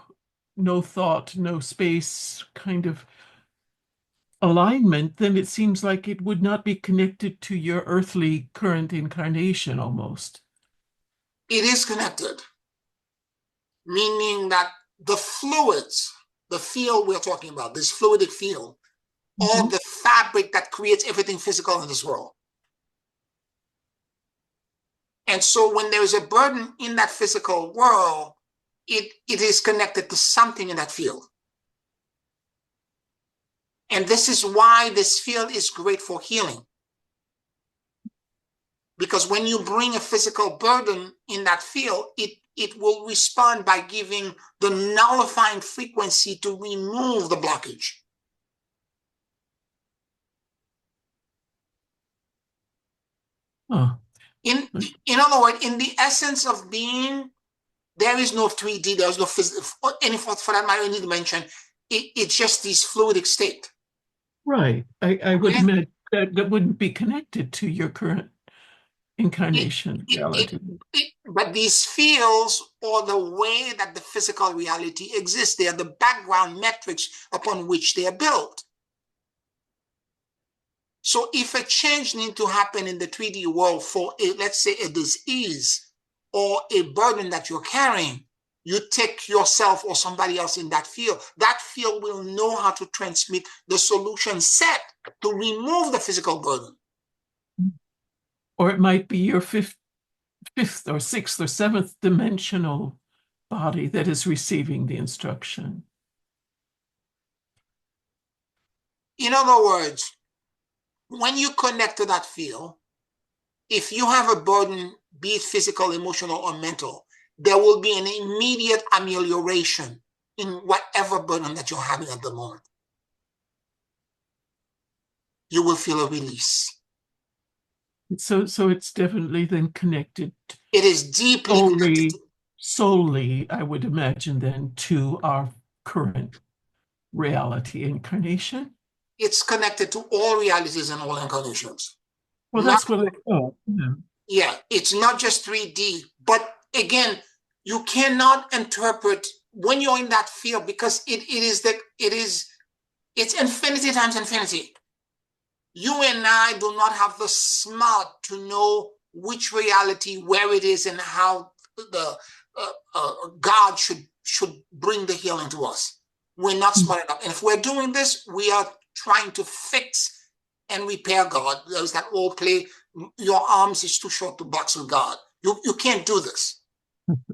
thought, no space kind of alignment, then it seems like it would not be connected to your earthly current incarnation almost. it is connected, meaning that the fluids, the field we're talking about, this fluidic field, or the fabric that creates everything physical in this world. And so when there is a burden in that physical world, it is connected to something in that field. And this is why this field is great for healing. Because when you bring a physical burden in that field, it will respond by giving the nullifying frequency to remove the blockage. Oh, In other words, in the essence of being, there is no 3D, there's no physical, any for that matter, any dimension. It's just this fluidic state. right. I would Okay? admit that wouldn't be connected to your current incarnation reality. But these fields, or the way that the physical reality exists, they are the background metrics upon which they are built. So if a change needs to happen in the 3D world for, let's say, a disease or a burden that you're carrying, you take yourself or somebody else in that field. That field will know how to transmit the solution set to remove the physical burden. Or it might be your fifth or sixth or seventh dimensional body that is receiving the instruction. In other words, when you connect to that field, if you have a burden, be it physical, emotional, or mental, there will be an immediate amelioration in whatever burden that you're having at the moment. You will feel a release. So it's definitely then connected It is deeply connected. solely, I would imagine then, to our current reality incarnation. It's connected to all realities and all incarnations. Well, Not, that's what I thought. Yeah. yeah, it's not just 3D, but again, you cannot interpret when you're in that field, because it's infinity times infinity. You and I do not have the smart to know which reality, where it is, and how the God should bring the healing to us. We're not smart enough. And if we're doing this, we are trying to fix and repair God. There's that old play, your arms is too short to box with God. You can't do this.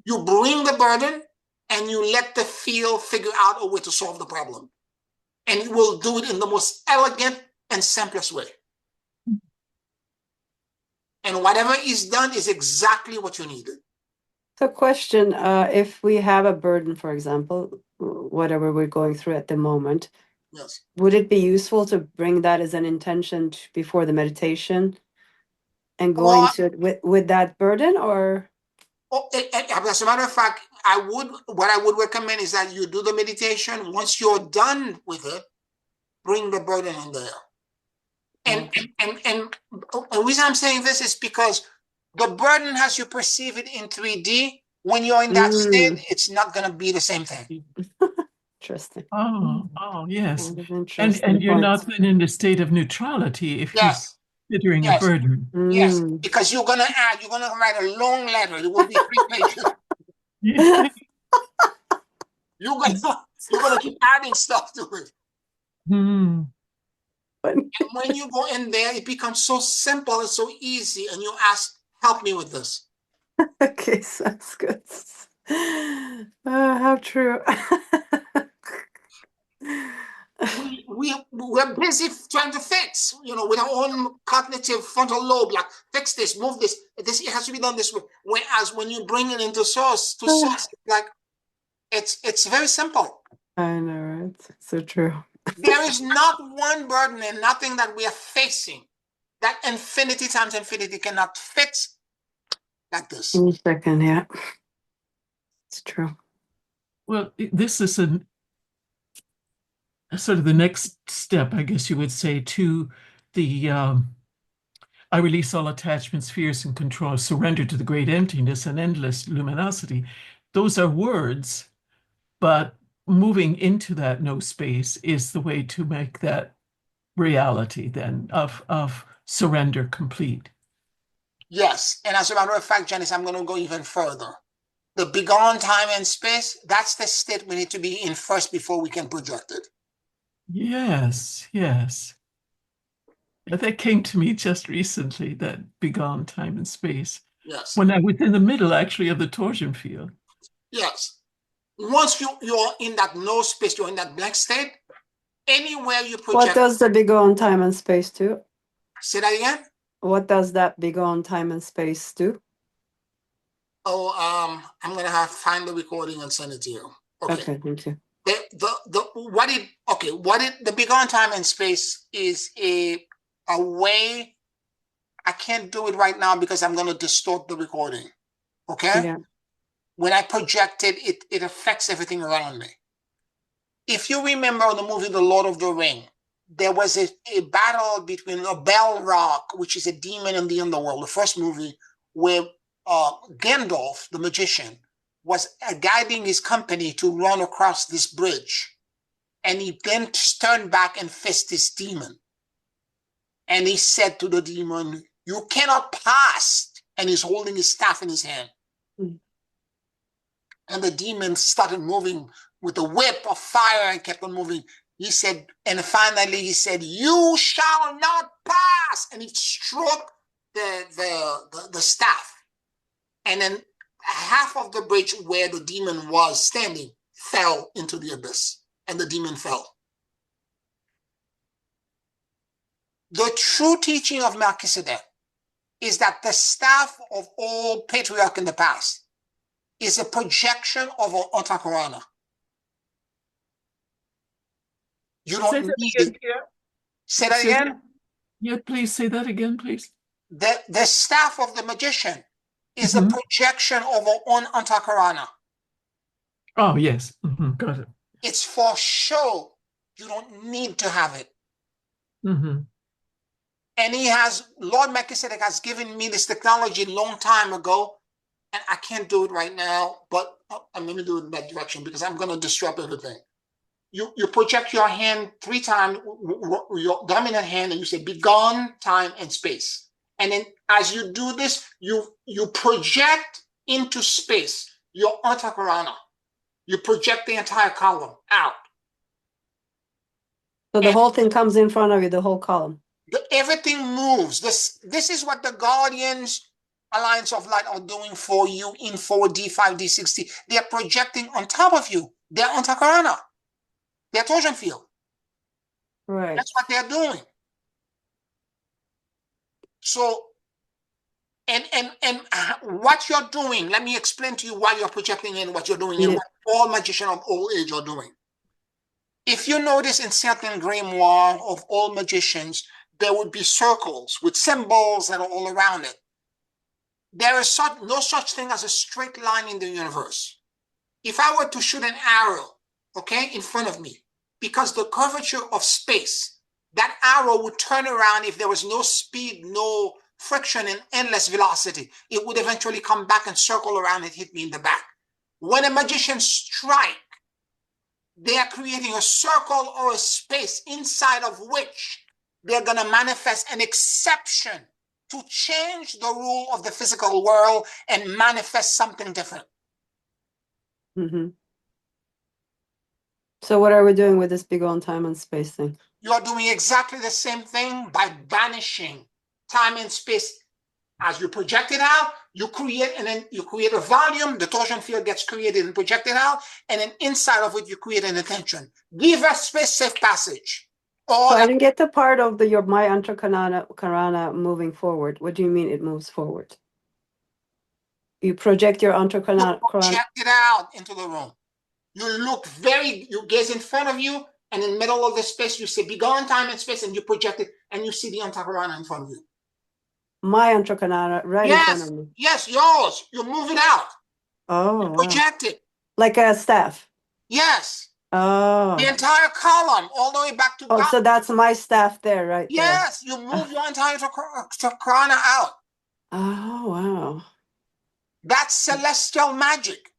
You bring the burden and you let the field figure out a way to solve the problem. And it will do it in the most elegant and simplest way. And whatever is done is exactly what you needed. So question, if we have a burden, for example, whatever we're going through at the moment, Yes. would it be useful to bring that as an intention before the meditation and go Well, into it with that burden, or? As a matter of fact, what I would recommend is that you do the meditation. Once you're done with it, bring the burden in there. And the reason I'm saying this is because the burden, as you perceive it in 3D, when you're in that state, it's not going to be the same thing. Interesting. Oh, yes. That is interesting And you're point. not then in a state of neutrality if you're Yes. considering a Yes. burden. Yes, because you're going to write a long letter. It will be 3 pages. You're gonna keep adding stuff to it. Hmm. And when you go in there, it becomes so simple and so easy, and you ask, help me with this. Okay, sounds good. How true. We're busy trying to fix, with our own cognitive frontal lobe, like fix this, move this. It has to be done this way. Whereas when you bring it into source, like it's very simple. I know, right? So true. There is not one burden and nothing that we are facing that infinity times infinity cannot fix like this. Give me a second, yeah. It's true. Well, this is sort of the next step, I guess you would say, to the I release all attachments, fears, and control, surrender to the great emptiness and endless luminosity. Those are words, but moving into that no space is the way to make that reality then of surrender complete. Yes, and as a matter of fact, Janice, I'm going to go even further. The begone time and space, that's the state we need to be in first before we can project it. Yes, yes. That came to me just recently, that begone time and space, Yes, when I was in the middle actually of the torsion field. yes. Once you're in that no space, you're in that blank state, anywhere you What project, does the begone time and space do? say that again? What does that begone time and space do? Oh, I'm going to have find the recording and send it to you. Okay. Okay, thank you. The begone time and space is a way. I can't do it right now because I'm going to distort the recording. Okay. Yeah. When I project it, it affects everything around me. If you remember in the movie The Lord of the Ring, there was a battle between a Balrog, which is a demon in the underworld, the first movie, where Gandalf, the magician, was guiding his company to run across this bridge. And he then turned back and faced this demon. And he said to the demon, "You cannot pass." And he's holding his staff in his hand. Mm. And the demon started moving with a whip of fire and kept on moving. He said, and finally he said, "You shall not pass." And he struck the staff. And then half of the bridge where the demon was standing fell into the abyss. And the demon fell. The true teaching of Melchizedek is that the staff of all patriarchs in the past is a projection of an Antakarana. You Say don't that need again, it. Pierre. Say that again? Yeah, please say that again, please. The staff of the magician is a Mhm. projection of our own Antakarana. Oh, yes. Got it. It's for show. You don't need to have it. Mm-hmm. And Lord Melchizedek has given me this technology a long time ago, and I can't do it right now, but I'm going to do it in that direction because I'm going to disrupt everything. You project your hand 3 times, your dominant hand, and you say, "Begone time and space." And then as you do this, you project into space your Antakarana. You project the entire column out. So the And whole thing comes in front of you, the whole column. everything moves. This is what the Guardians Alliance of Light are doing for you in 4D, 5D, 6D. They're projecting on top of you their Antakarana, their torsion field. Right. That's what they're doing. So, and what you're doing, let me explain to you why you're projecting in what you're doing and Yeah. what all magicians of all age are doing. If you notice in certain grimoire of all magicians, there would be circles with symbols that are all around it. There is no such thing as a straight line in the universe. If I were to shoot an arrow, okay, in front of me, because the curvature of space, that arrow would turn around if there was no speed, no friction, and endless velocity. It would eventually come back and circle around and hit me in the back. When a magician strikes, they are creating a circle or a space inside of which they're going to manifest an exception to change the rule of the physical world and manifest something different. Mm-hmm. So what are we doing with this begone time and space thing? You are doing exactly the same thing by banishing time and space. As you project it out, you create a volume, the torsion field gets created and projected out, and then inside of it, you create an attention. Give us space, safe passage. So I didn't get the part of my Antakarana moving forward. What do you mean it moves forward? You project your Antakarana. Project it out into the room. You gaze in front of you, and in the middle of the space, you say, "Begone time and space," and you project it, and you see the Antakarana in front of you. My Antrakanara right in front of Yes, me. yes, yours. You move it out. Oh, You wow. project it. Like a staff. Yes. Oh. The entire column, all the way back to Oh, God. so that's my staff there, right there. Yes, you move your entire chakrana out. Oh, wow. That's celestial magic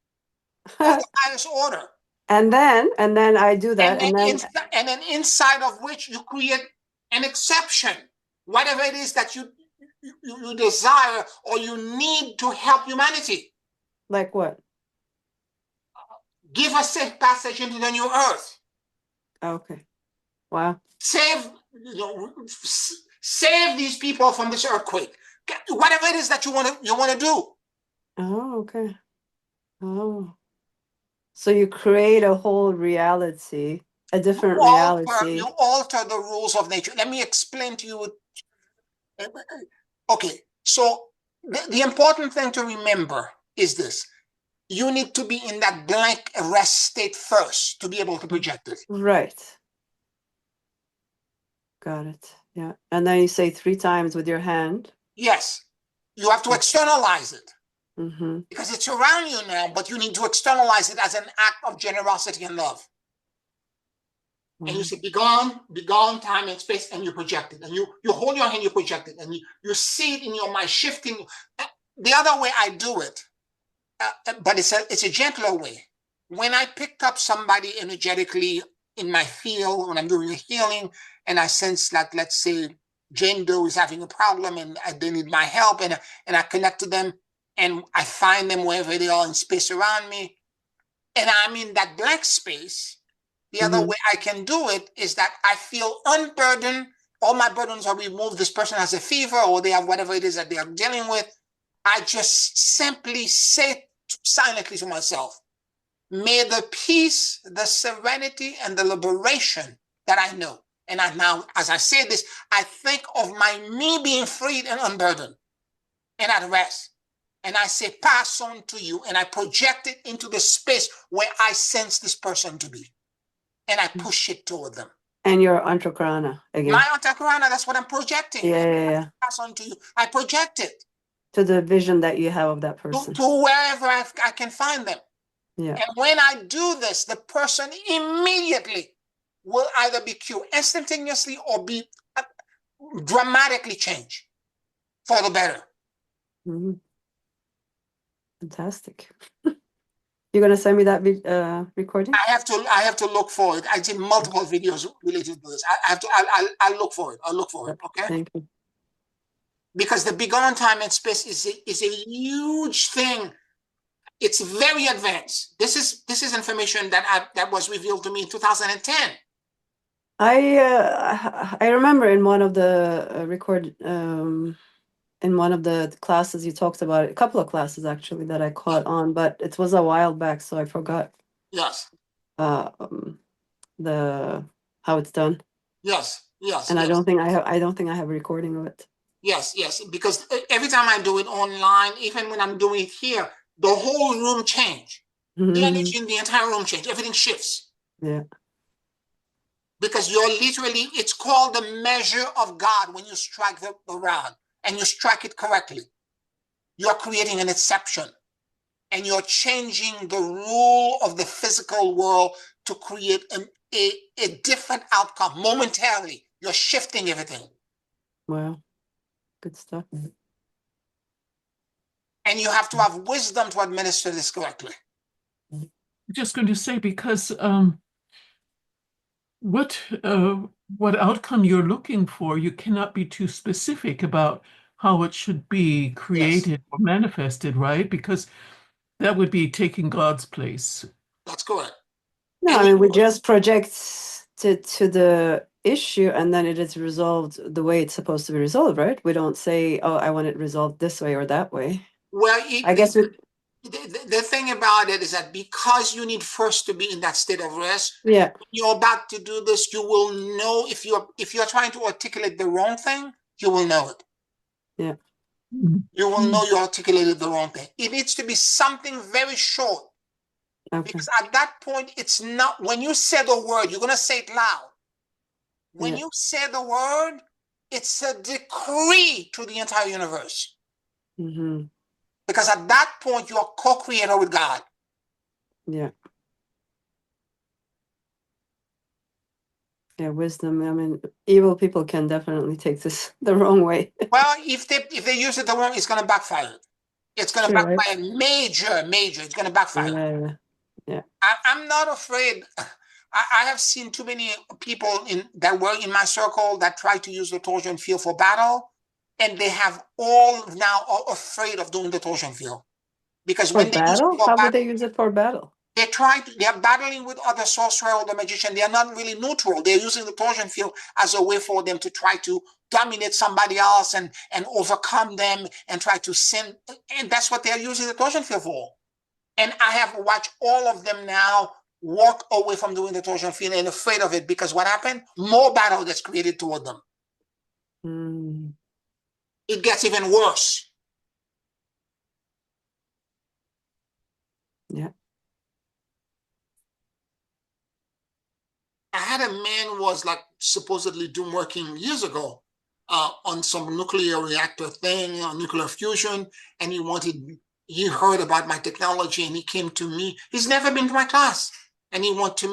of the highest order. And then I do that, and then And then inside of which you create an exception, whatever it is that you desire or you need to help humanity. like what? Give us safe passage into the new earth. Okay. Wow. Save, save these people from this earthquake. Whatever it is that you want to do. Oh, okay. Oh. So you create a whole reality, a different reality. You alter the rules of nature. Let me explain to you. Okay, so the important thing to remember is this. You need to be in that blank arrest state first to be able to project it. Right. Got it. Yeah. And then you say 3 times with your hand. Yes, you have to externalize it Mm-hmm. because it's around you now, but you need to externalize it as an act of generosity and love. And you say, be gone, time and space, and you project it. And you hold your hand, you project it, and you see it in your mind shifting. The other way I do it, but it's a gentler way. When I pick up somebody energetically in my field, when I'm doing a healing, and I sense that, let's say, Jane Doe is having a problem and they need my help, and I connect to them, and I find them wherever they are in space around me, and I'm in that blank space. The other way I can do it is that I feel unburdened. All my burdens are removed. This person has a fever or they have whatever it is that they are dealing with. I just simply say silently to myself, may the peace, the serenity, and the liberation that I know. And I now, as I say this, I think of me being freed and unburdened and at rest. And I say, pass on to you. And I project it into the space where I sense this person to be. And I push it toward them. And your Antrakrana again. My Antakarana, that's what I'm projecting. Yeah. Pass on to you. I project it. To the vision that you have of that person. To wherever I can find them. Yeah. And when I do this, the person immediately will either be cured instantaneously or be dramatically changed for the better. Mm-hmm. Fantastic. You're gonna send me that recording? I have to look for it. I did multiple videos related to this. I'll look for it. I'll look for it. Okay. Thank you. Because the beyond time and space is a huge thing. It's very advanced. This is information that was revealed to me in 2010. I remember in one of the in one of the classes you talked about it, a couple of classes actually that I caught on, but it was a while back, so I forgot. Yes. The how it's done. Yes. Yes. And yes. I don't think I have a recording of it. Yes. Yes. Because every time I do it online, even when I'm doing it here, the whole room change. The energy in the entire room change. Everything shifts. Yeah. Because you're literally, it's called the measure of God when you strike the rod and you strike it correctly. You're creating an exception and you're changing the rule of the physical world to create a different outcome momentarily. You're shifting everything. Wow. Good stuff. And you have to have wisdom to administer this correctly. I'm just going to say, because what outcome you're looking for, you cannot be too specific about how it should be created or manifested, right? Because that would be taking God's place. That's correct. No, I mean, we just project to the issue and then it is resolved the way it's supposed to be resolved, right? We don't say, oh, I want it resolved this way or that way. Well, I guess the thing about it is that because you need first to be in that state of rest, yeah, when you're about to do this, you will know if you're trying to articulate the wrong thing, you will know it. Yeah. You will know you articulated the wrong thing. It needs to be something very short. Okay. Because at that point, it's not, when you say the word, you're going to say it loud. When you say the word, it's a decree to the entire universe. Mm-hmm. Because at that point, you are co-creator with God. Yeah. Yeah, wisdom. I mean, evil people can definitely take this the wrong way. Well, if they use it the wrong, it's going to backfire. It's going to True, right? backfire major. It's going to backfire. Yeah. I'm not afraid. I have seen too many people that were in my circle that try to use the torsion field for battle, and they have all now are afraid of doing the torsion field because For when they use it battle? for How would battle, they use it for battle? they are battling with other sorcerer or the magician. They are not really neutral. They're using the torsion field as a way for them to try to dominate somebody else and overcome them and try to sin. And that's what they're using the torsion field for. And I have watched all of them now walk away from doing the torsion field and afraid of it because what happened? More battle gets created toward them. Mm. It gets even worse. Yeah. I had a man who was like supposedly working years ago on some nuclear reactor thing, nuclear fusion, and he heard about my technology and he came to me. He's never been to my class. And he wants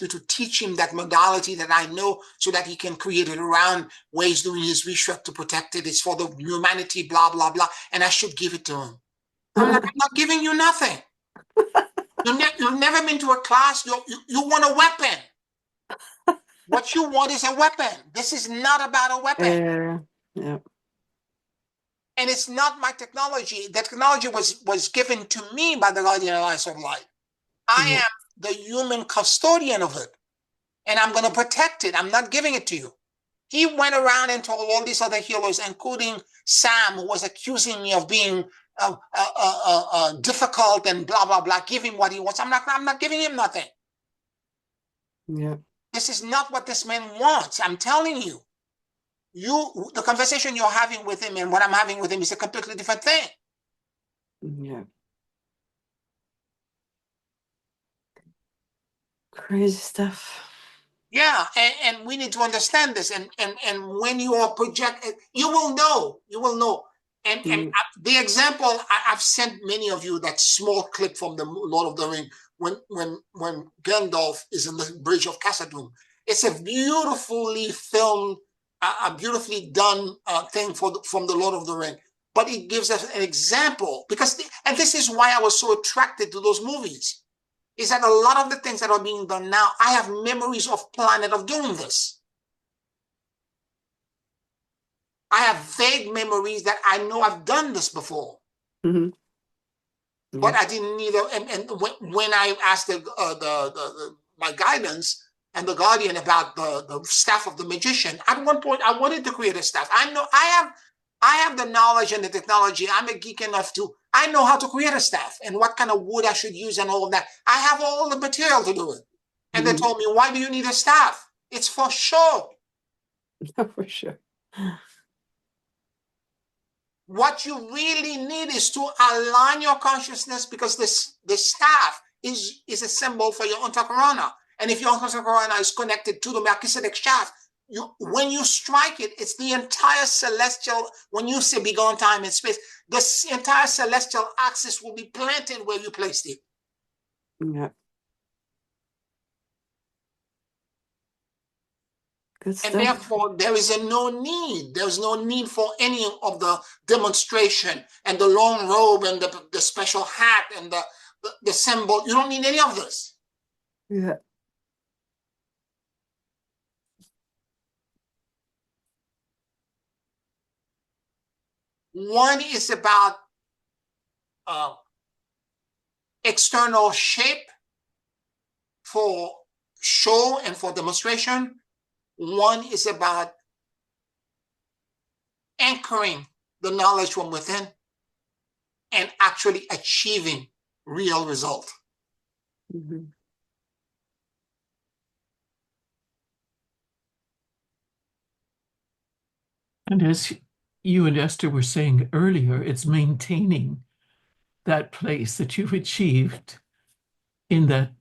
me to teach him that modality that I know so that he can create it around where he's doing his research to protect it. It's for the humanity, blah, blah, blah. And I should give it to him. I'm like, I'm not giving you nothing. You've never been to a class. You want a weapon. What you want is a weapon. This is not about a weapon. Yeah. And it's not my technology. The technology was given to me by the Guardian Alliance of Light. I am the human custodian of it. And I'm going to protect it. I'm not giving it to you. He went around and told all these other healers, including Sam, who was accusing me of being difficult and blah, blah, blah, give him what he wants. I'm not giving him nothing. Yeah. This is not what this man wants. I'm telling you. The conversation you're having with him and what I'm having with him is a completely different thing. Yeah. Crazy stuff. Yeah, and we need to understand this. And when you are projected, you will know. And the example, I've sent many of you that small clip from the Lord of the Ring when Gandalf is in the Bridge of Khazad-dûm. It's a beautifully filmed, a beautifully done thing from the Lord of the Ring. But it gives us an example and this is why I was so attracted to those movies. Is that a lot of the things that are being done now, I have memories of planet of doing this. I have vague memories that I know I've done this before. Mm-hmm. Yeah. But I didn't need and when I asked my guidance and the guardian about the staff of the magician, at one point I wanted to create a staff. I know I have the knowledge and the technology. I'm a geek enough I know how to create a staff and what kind of wood I should use and all of that. I have all the material to do it. And they told me, why do you need a staff? It's for show. For sure. What you really need is to align your consciousness because the staff is a symbol for your Antakarana. And if your Antakarana is connected to the Melchizedek shaft, when you strike it, it's the entire celestial, when you say beyond time and space, the entire celestial axis will be planted where you placed it. Yeah. Good stuff. And therefore, there's no need for any of the demonstration and the long robe and the special hat and the symbol. You don't need any of this. Yeah. One is about external shape for show and for demonstration. One is about anchoring the knowledge from within and actually achieving real result. Mm-hmm. And as you and Esther were saying earlier, it's maintaining that place that you've achieved in that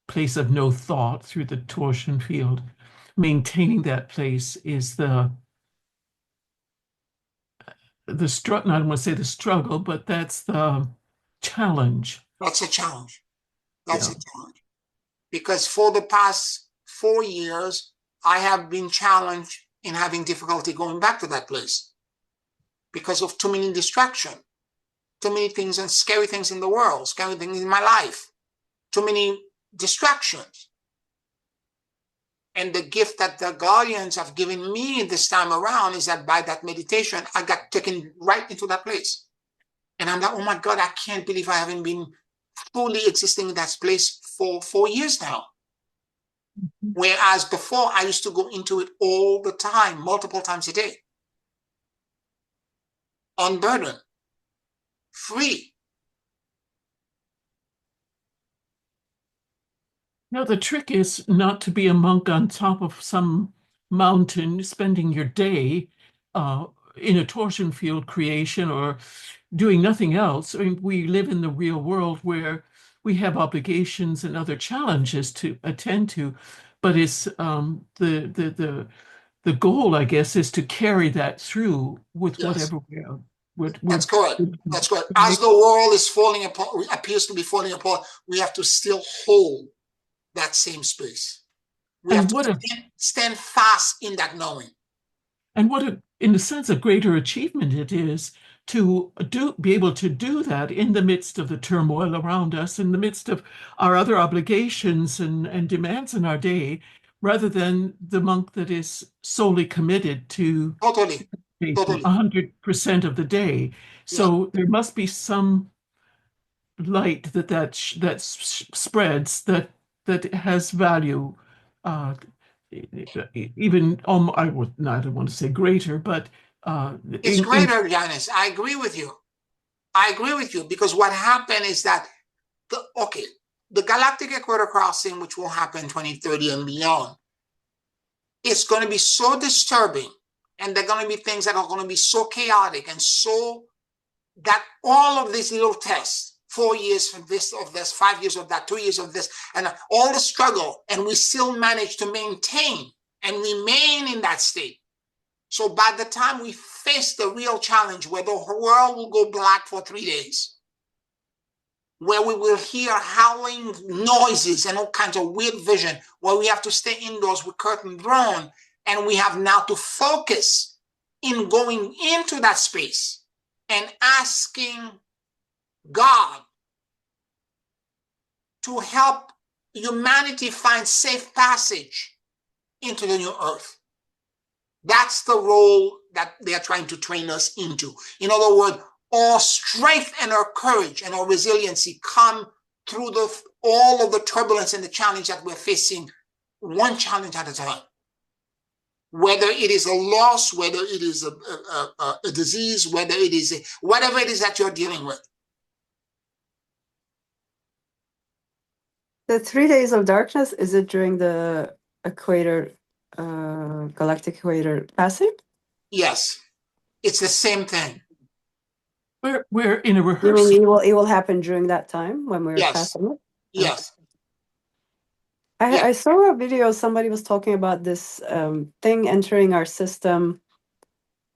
place of no thought through the torsion field. Maintaining that place is the the struggle, I don't want to say the struggle, but that's the challenge. That's a challenge. That's Yeah. a challenge. Because for the past 4 years, I have been challenged in having difficulty going back to that place because of too many distractions, too many things and scary things in the world, scary things in my life, too many distractions. And the gift that the guardians have given me this time around is that by that meditation, I got taken right into that place. And I'm like, oh my God, I can't believe I haven't been fully existing in that place for 4 years now. Whereas before, I used to go into it all the time, multiple times a day. Unburdened, free. Now, the trick is not to be a monk on top of some mountain, spending your day uh, in a torsion field creation or doing nothing else. I mean, we live in the real world where we have obligations and other challenges to attend to, but it's the goal, I guess, is to carry that through with Yes, whatever that's correct. That's correct. As the world is falling apart, appears to be falling apart, we have to still hold that same space. We have and to what a stand fast in that knowing. And what, in a sense, a greater achievement it is to be able to do that in the midst of the turmoil around us, in the midst of our other obligations and demands in our day, rather than the monk that is solely committed to Totally, meditation totally. 100% of the day. Yeah, So there must be some light that spreads that has value, uh, even I don't want to say greater, but it's greater, Janice. I agree with you. I agree with you because what happened is that the galactic equator crossing, which will happen 2030 and beyond, it's going to be so disturbing, and there are going to be things that are going to be so chaotic and so that all of these little tests, 4 years of this, 5 years of that, 2 years of this, and all the struggle, and we still manage to maintain and remain in that state. So by the time we face the real challenge where the world will go black for 3 days, where we will hear howling noises and all kinds of weird vision, where we have to stay indoors with curtain drawn, and we have now to focus in going into that space and asking God to help humanity find safe passage into the new earth. That's the role that they are trying to train us into. In other words, our strength and our courage and our resiliency come through all of the turbulence and the challenge that we're facing, one challenge at a time. Whether it is a loss, whether it is a disease, whether it is whatever it is that you're dealing with. The 3 days of darkness, is it during the equator, galactic equator passing? Yes, it's the same thing. we're in a You mean rehearsal. it will happen during that time when we're Yes, passing it? yes. Okay. Yeah. I saw a video, somebody was talking about this thing entering our system,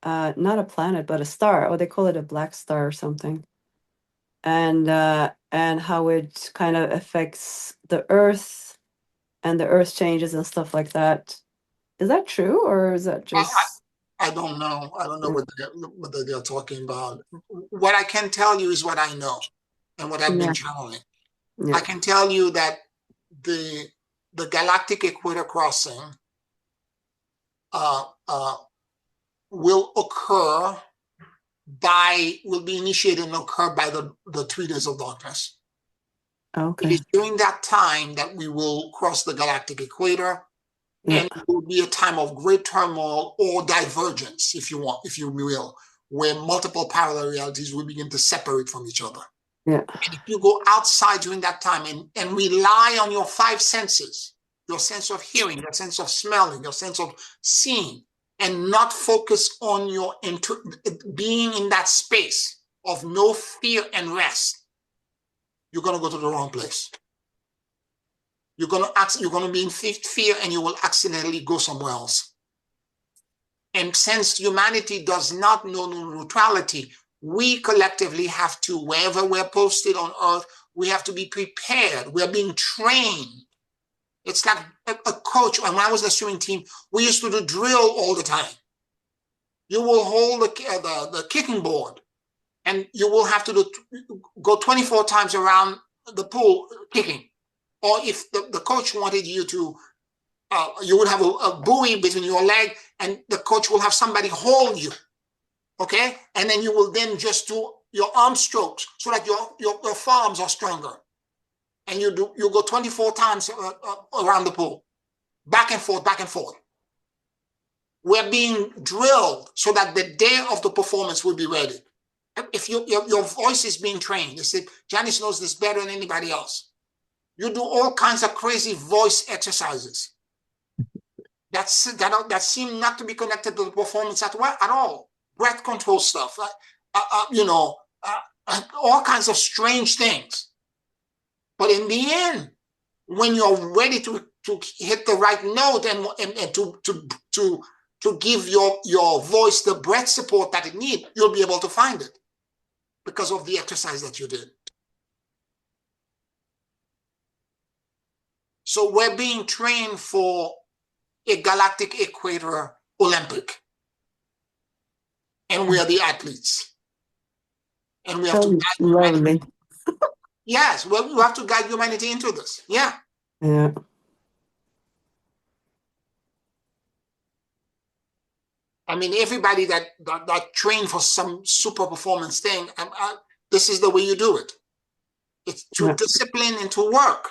not a planet, but a star, or they call it a black star or something. And how it kind of affects the Earth and the Earth changes and stuff like that. Is that true, or is that just? I don't know. I don't know what they're talking about. What I can tell you is what I know and what I've been channeling. Yeah. I can tell you that the galactic equator crossing will be initiated and occur by the 3 days of darkness. Okay. It is during that time that we will cross the galactic equator, and it will be a time of great turmoil or divergence, if you will, where multiple parallel realities will begin to separate from each other. Yeah. And if you go outside during that time and rely on your 5 senses, your sense of hearing, your sense of smelling, your sense of seeing, and not focus on your being in that space of no fear and rest, you're going to go to the wrong place. You're going to be in fear, and you will accidentally go somewhere else. And since humanity does not know neutrality, we collectively have to, wherever we're posted on earth, we have to be prepared. We're being trained. It's like a coach. When I was a swimming team, we used to do drill all the time. You will hold the kicking board, and you will have to go 24 times around the pool kicking. Or if the coach wanted you to, you would have a buoy between your leg, and the coach will have somebody hold you, okay? And then you will then just do your arm strokes so that your forearms are stronger. And you go 24 times around the pool, back and forth, back and forth. We're being drilled so that the day of the performance will be ready. If your voice is being trained, you say, Janice knows this better than anybody else. You do all kinds of crazy voice exercises that seem not to be connected to the performance at all. Breath control stuff, all kinds of strange things. But in the end, when you're ready to hit the right note and to give your voice the breath support that it needs, you'll be able to find it because of the exercise that you did. So we're being trained for a galactic equator Olympic. And we are the athletes. And we have to guide humanity. Yes, well, we have to guide humanity into this. Yeah. Yeah. I mean, everybody that trained for some super performance thing, this is the way you do it. It's through discipline and to work.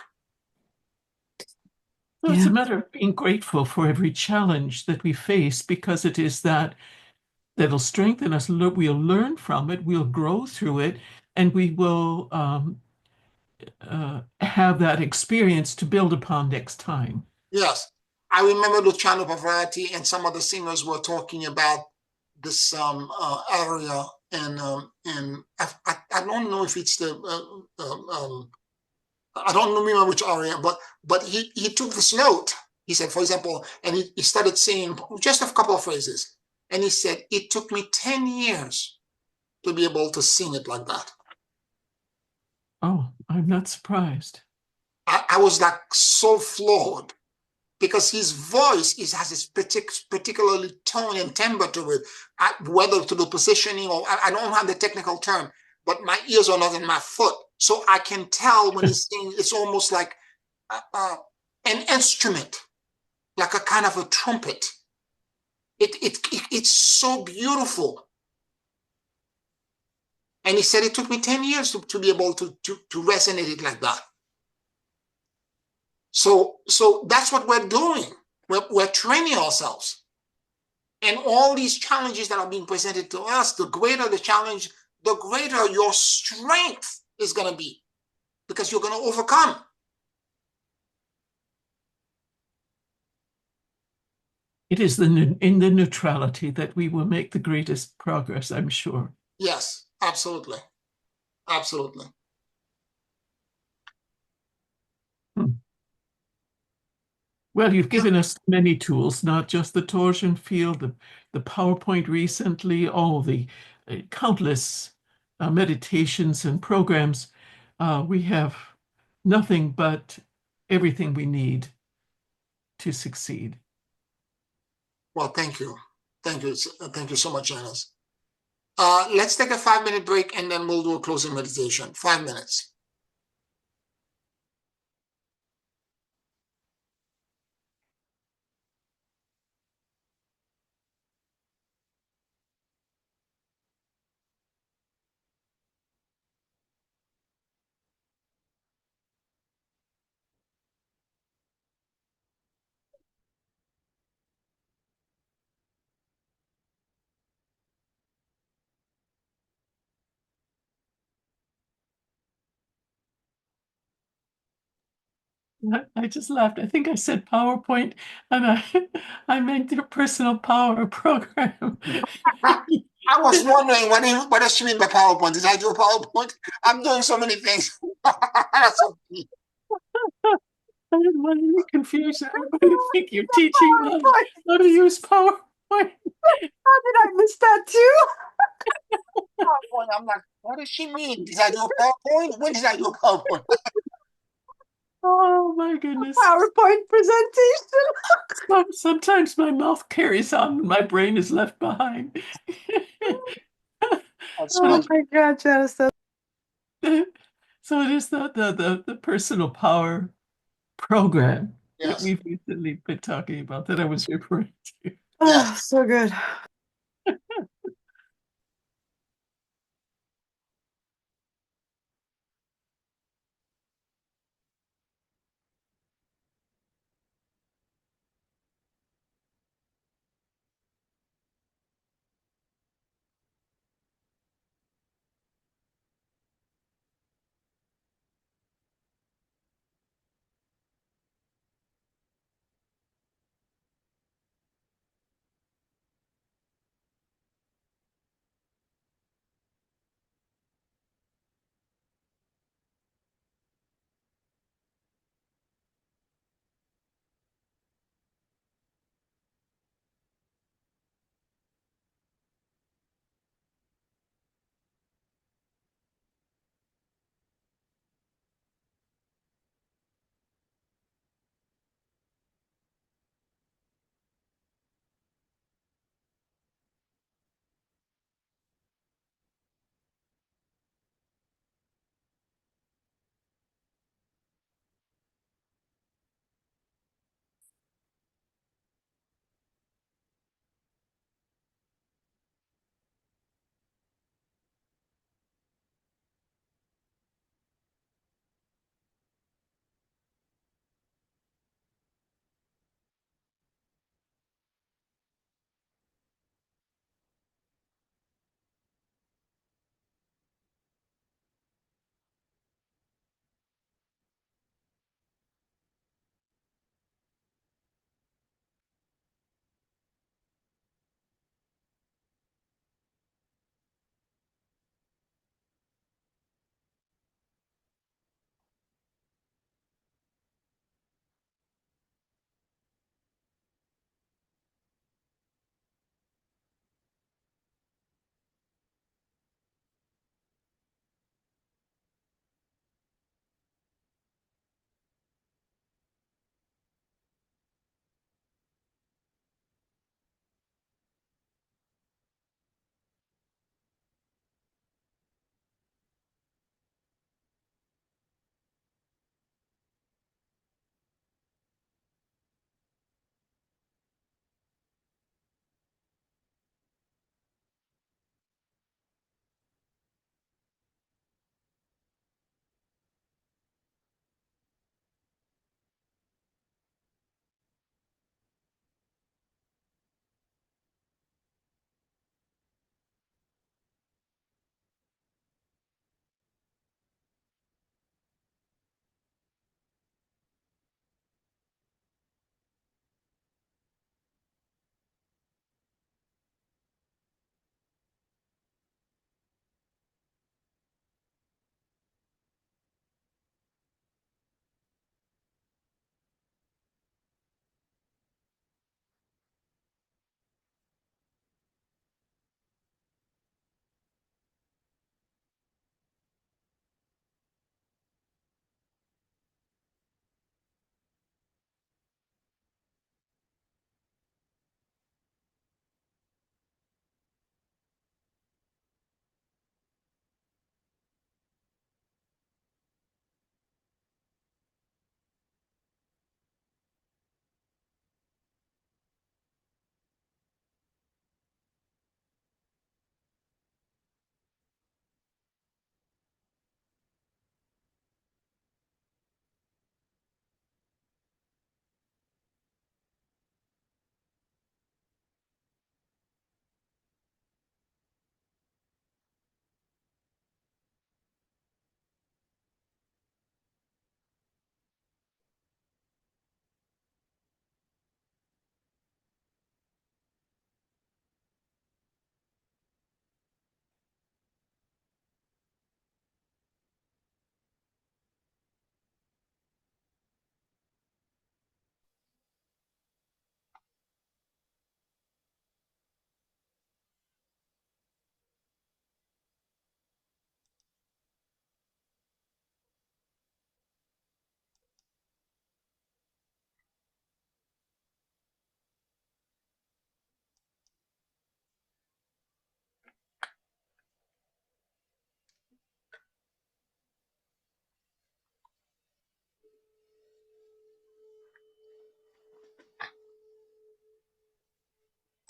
So it's a matter of being grateful for every challenge that we face, because it is that'll strengthen us. We'll learn from it, we'll grow through it, and we will have that experience to build upon next time. Yes. I remember the Channel of Variety, and some of the singers were talking about this area, and I don't know if it's the I don't remember which area, but he took this note. He said, for example, and he started saying just a couple of phrases, and he said, it took me 10 years to be able to sing it like that. Oh, I'm not surprised. I was like so floored, because his voice has this particularly tone and timbre to it, whether to the positioning or I don't have the technical term, but my ears are not in my foot. So I can tell when he's singing, it's almost like an instrument, like a kind of a trumpet. It's so beautiful. And he said it took me 10 years to be able to resonate it like that. So that's what we're doing. We're training ourselves. And all these challenges that are being presented to us, the greater the challenge, the greater your strength is going to be, because you're going to overcome. It is in the neutrality that we will make the greatest progress, I'm sure. Yes, absolutely. Absolutely. Well, you've given us many tools, not just the torsion field, the PowerPoint recently, all the countless meditations and programs. We have nothing but everything we need to succeed. Well, thank you. Thank you. Thank you so much, Janice. Let's take a 5-minute break, and then we'll do a closing meditation. 5 minutes. I just laughed. I think I said PowerPoint, and I meant your personal power program. I was wondering what does she mean by PowerPoint? Did I do a PowerPoint? I'm doing so many things. That's so funny. I didn't want any confusion. Everybody think you're teaching how to use PowerPoint. How did I miss that too? PowerPoint. I'm like, what does she mean? Did I do a PowerPoint? When did I do a PowerPoint? Oh my goodness. PowerPoint presentation. Sometimes my mouth carries on and my brain is left behind. That's Oh funny. Oh, my God, Janice. so it is the personal power program that Yes. we've recently been talking about that I was referring to. Yes. Oh, so good.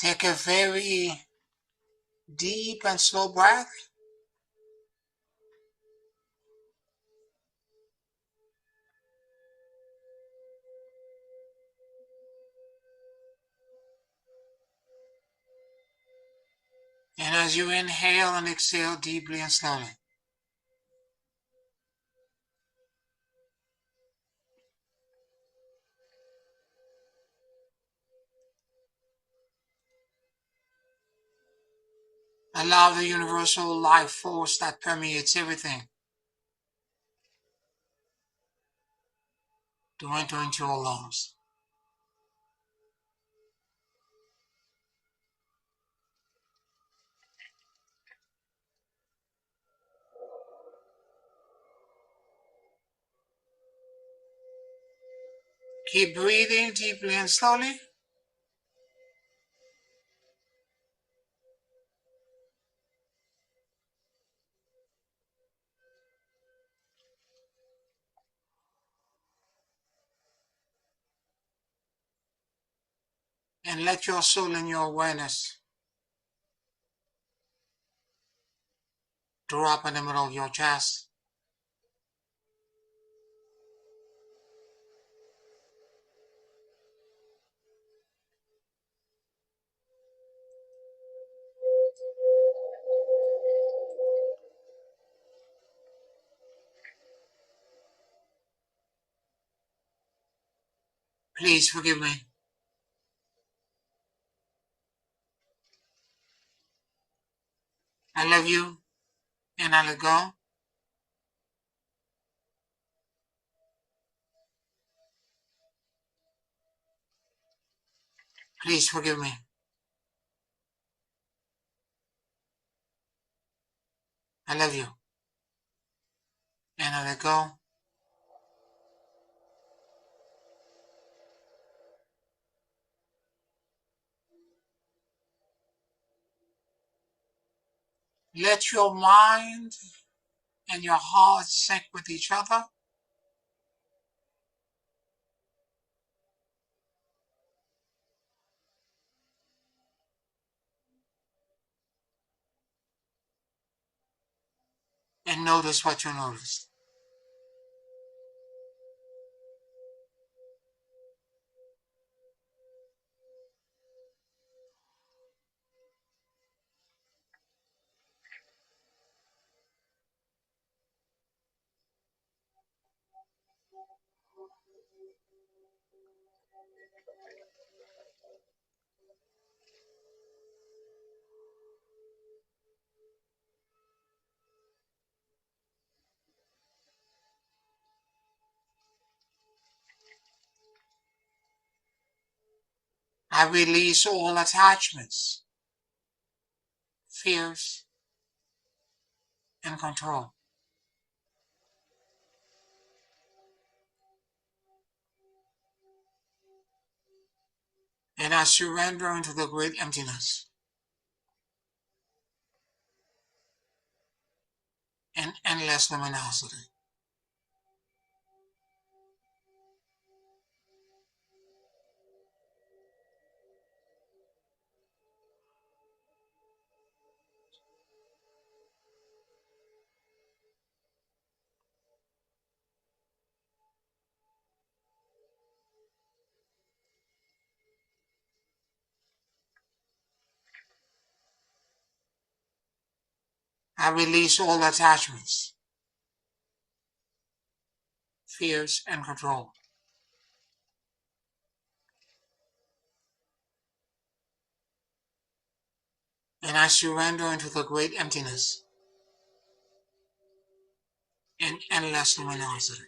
Take a very deep and slow breath. And as you inhale and exhale deeply and slowly, allow the universal life force that permeates everything to enter into your lungs. Keep breathing deeply and slowly. And let your soul and your awareness drop in the middle of your chest. Please forgive me. I love you, and I let go. Please forgive me. I love you, and I let go. Let your mind and your heart sync with each other. And notice what you notice. I release all attachments, fears, and control. And I surrender into the great emptiness and endless luminosity. I release all attachments, fears, and control. And I surrender into the great emptiness and endless luminosity.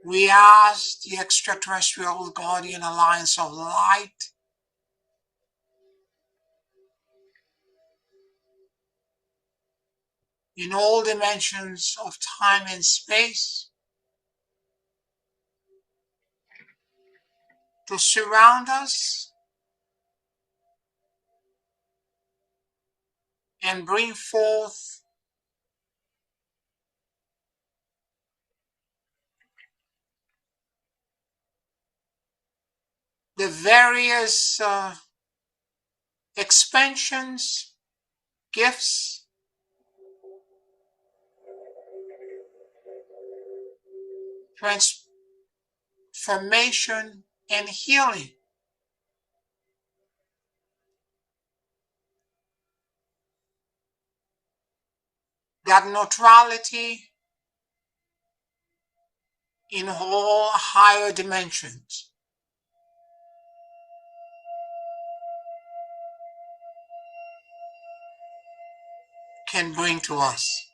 We ask the extraterrestrial guardian alliance of light in all dimensions of time and space to surround us and bring forth the various expansions, gifts, transformation, and healing that neutrality in all higher dimensions can bring to us.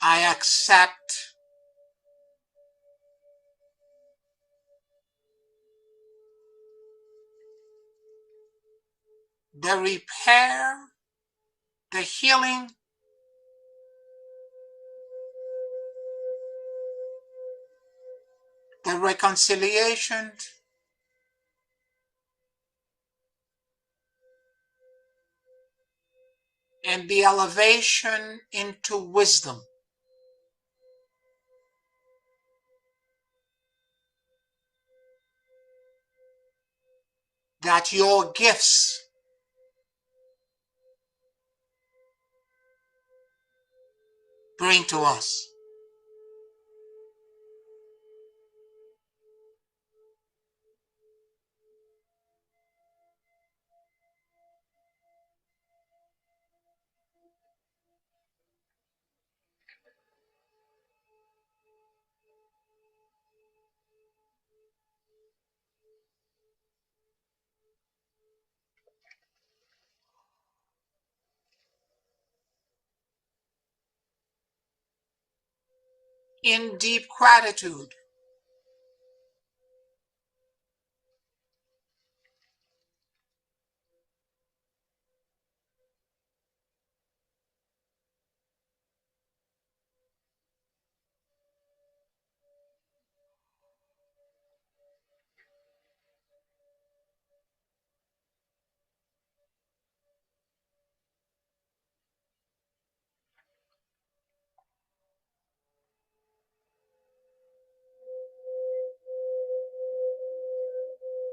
I accept the repair, the healing, the reconciliation, and the elevation into wisdom that your gifts bring to us. In deep gratitude,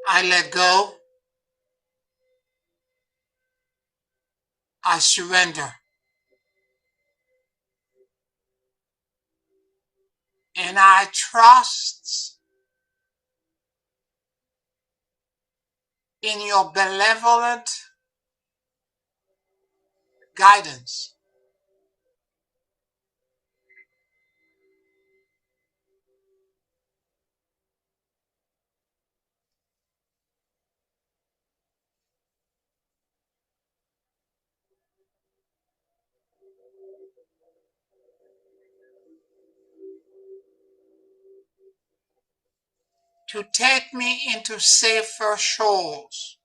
I let go, I surrender, and I trust in your benevolent guidance. To take me into safer shores,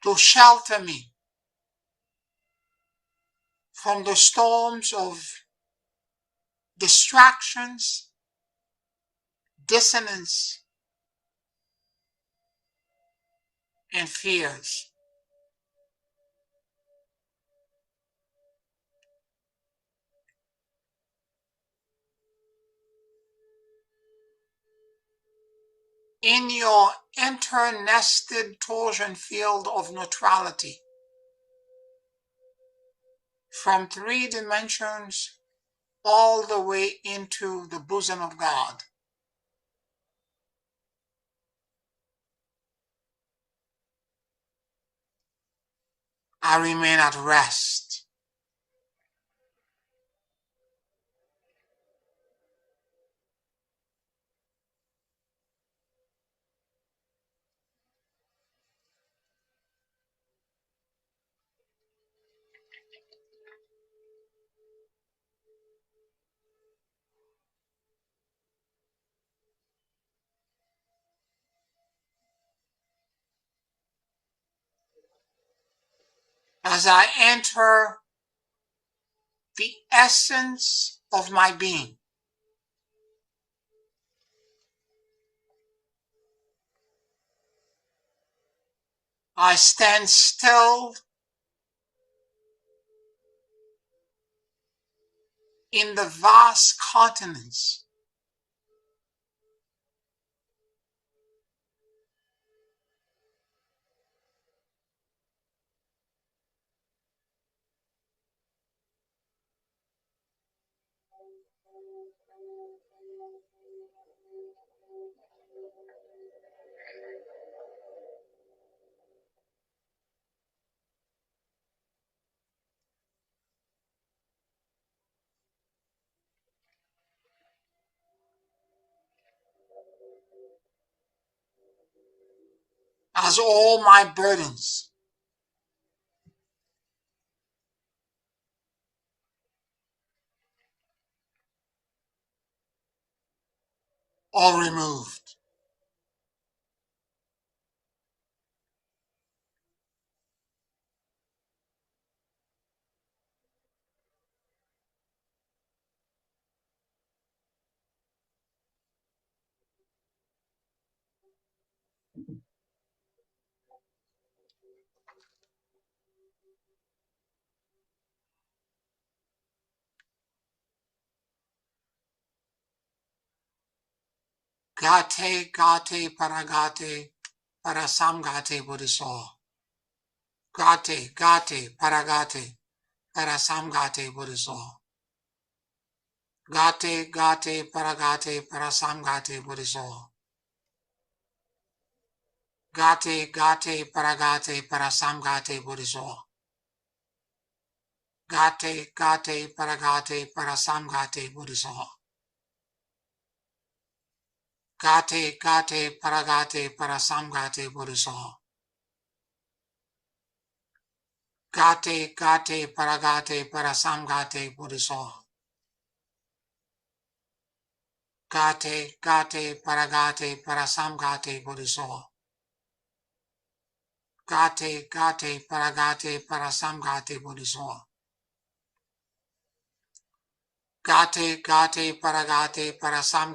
to shelter me from the storms of distractions, dissonance, and fears. In your internested torsion field of neutrality, from 3 dimensions all the way into the bosom of God. I remain at rest. As I enter the essence of my being, I stand still in the vast continents as all my burdens are removed. Gate, gate, paragate, parasamgate buddhiso. Gate, gate, paragate, parasamgate buddhiso. Gate, gate, paragate, parasamgate buddhiso. Gate, gate, paragate, parasamgate buddhiso. Gate, gate, paragate, parasamgate buddhiso. Gate, gate, paragate, parasamgate buddhiso. Gate, gate, paragate, parasamgate buddhiso. Gate, gate, paragate, parasamgate buddhiso.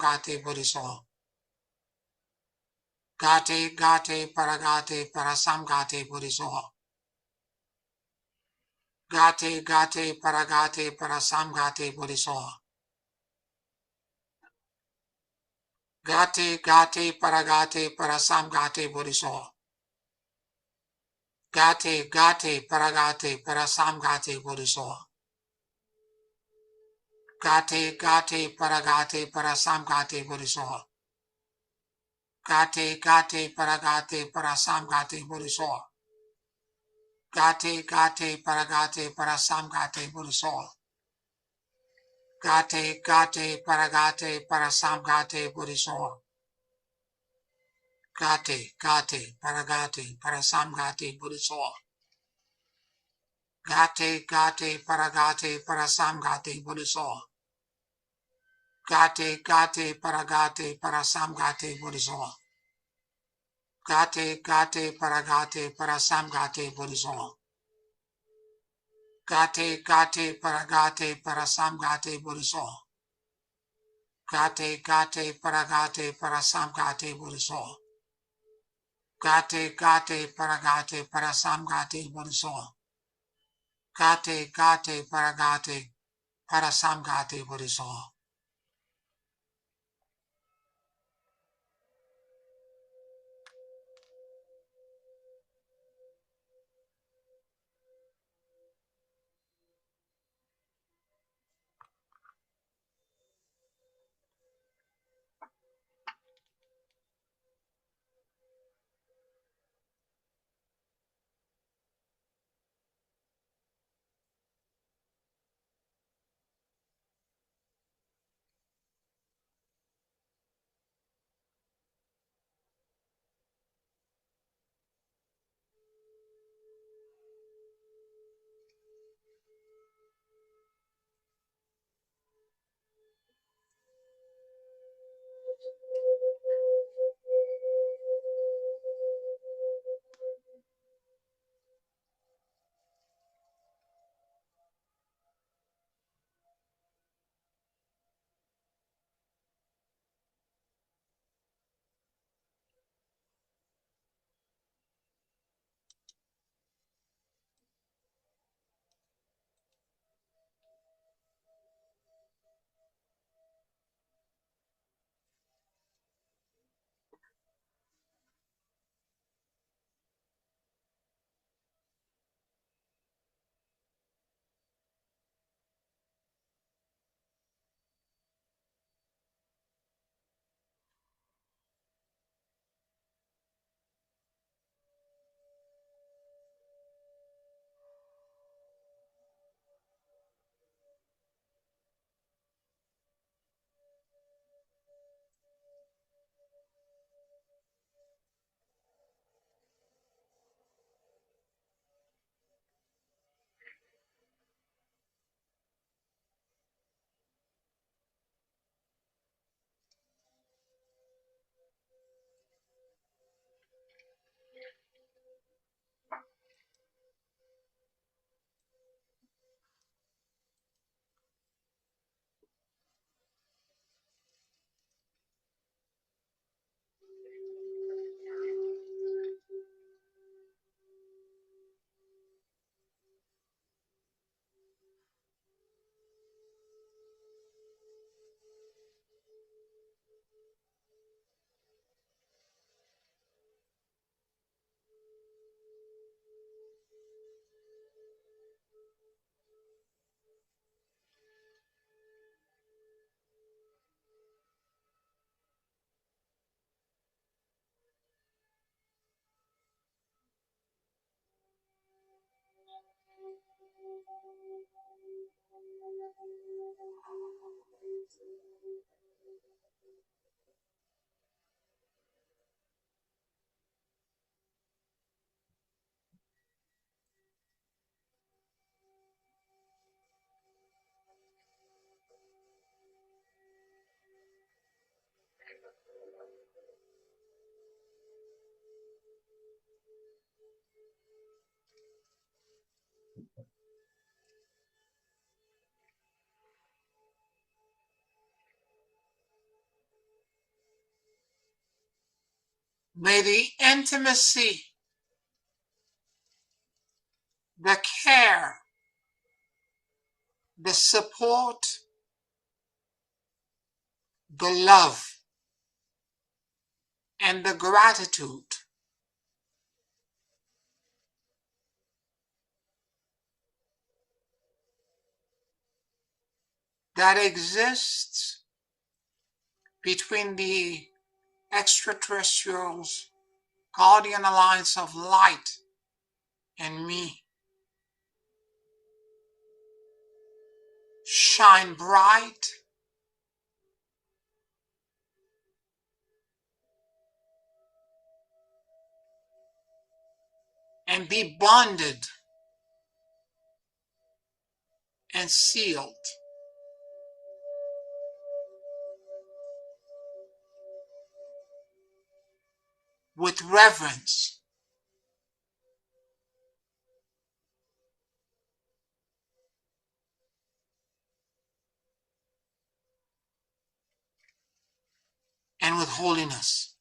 Gate, gate, paragate, parasamgate buddhiso. Gate, gate, paragate, parasamgate buddhiso. Gate, gate, paragate, parasamgate buddhiso. Gate, gate, paragate, parasamgate buddhiso. Gate, gate, paragate, parasamgate buddhiso. Gate, gate, paragate, parasamgate buddhiso. Gate, gate, paragate, parasamgate buddhiso. Gate, gate, paragate, parasamgate buddhiso. Gate, gate, paragate, parasamgate buddhiso. Gate, gate, paragate, parasamgate buddhiso. Gate, gate, paragate, parasamgate buddhiso. Gate, gate, paragate, parasamgate buddhiso. Gate, gate, paragate, parasamgate buddhiso. Gate, gate, paragate, parasamgate buddhiso. Gate, gate, paragate, parasamgate buddhiso. Gate, gate, paragate, parasamgate buddhiso. Gate, gate, paragate, parasamgate buddhiso. Gate, gate, paragate, parasamgate buddhiso. May the intimacy, the care, the support, the love, and the gratitude that exists between the extraterrestrials, Guardian Alliance of Light, and me shine bright and be bonded and sealed with reverence and with holiness.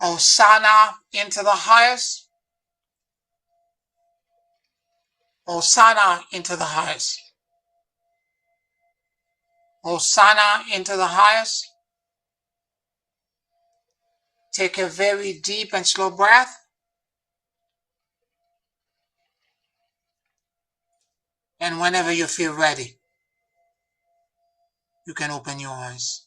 Hosanna into the highest. Hosanna into the highest. Hosanna into the highest. Take a very deep and slow breath. And whenever you feel ready, you can open your eyes.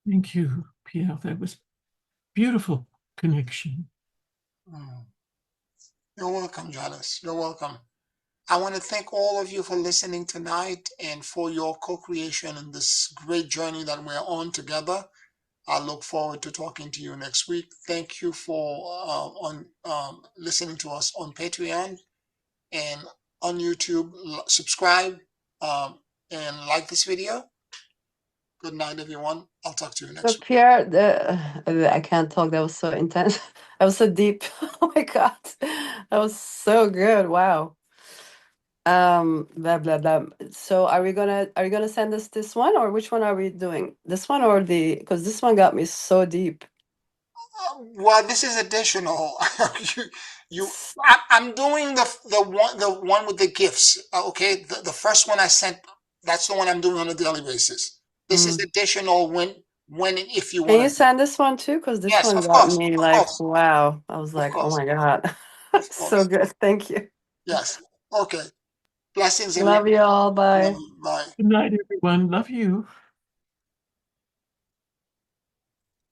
Thank you, Pierre. That was beautiful connection. You're welcome, Janice. You're welcome. I want to thank all of you for listening tonight and for your co-creation in this great journey that we're on together. I look forward to talking to you next week. Thank you for listening to us on Patreon and on YouTube. Subscribe and like this video. Good night, everyone. I'll talk to you So next week. Pierre, I can't talk. That was so intense. That was so deep. Oh my God, that was so good. Wow. Blah blah blah. So are you gonna send us this one, or which one are we doing? This one or because this one got me so deep. Well, this is additional. you, I'm doing the one with the gifts. Okay, the first one I sent. That's the one I'm doing on a daily basis. This is Mm. additional when and if you Can want you to. send this one too? Because this Yes, one of got course, me of like, course, wow. I was of like, oh course, my God. of So course. good. Thank you. Yes. Okay. Blessings, everyone. Love you all. Love Bye. you. Bye. Good night, everyone. Love you.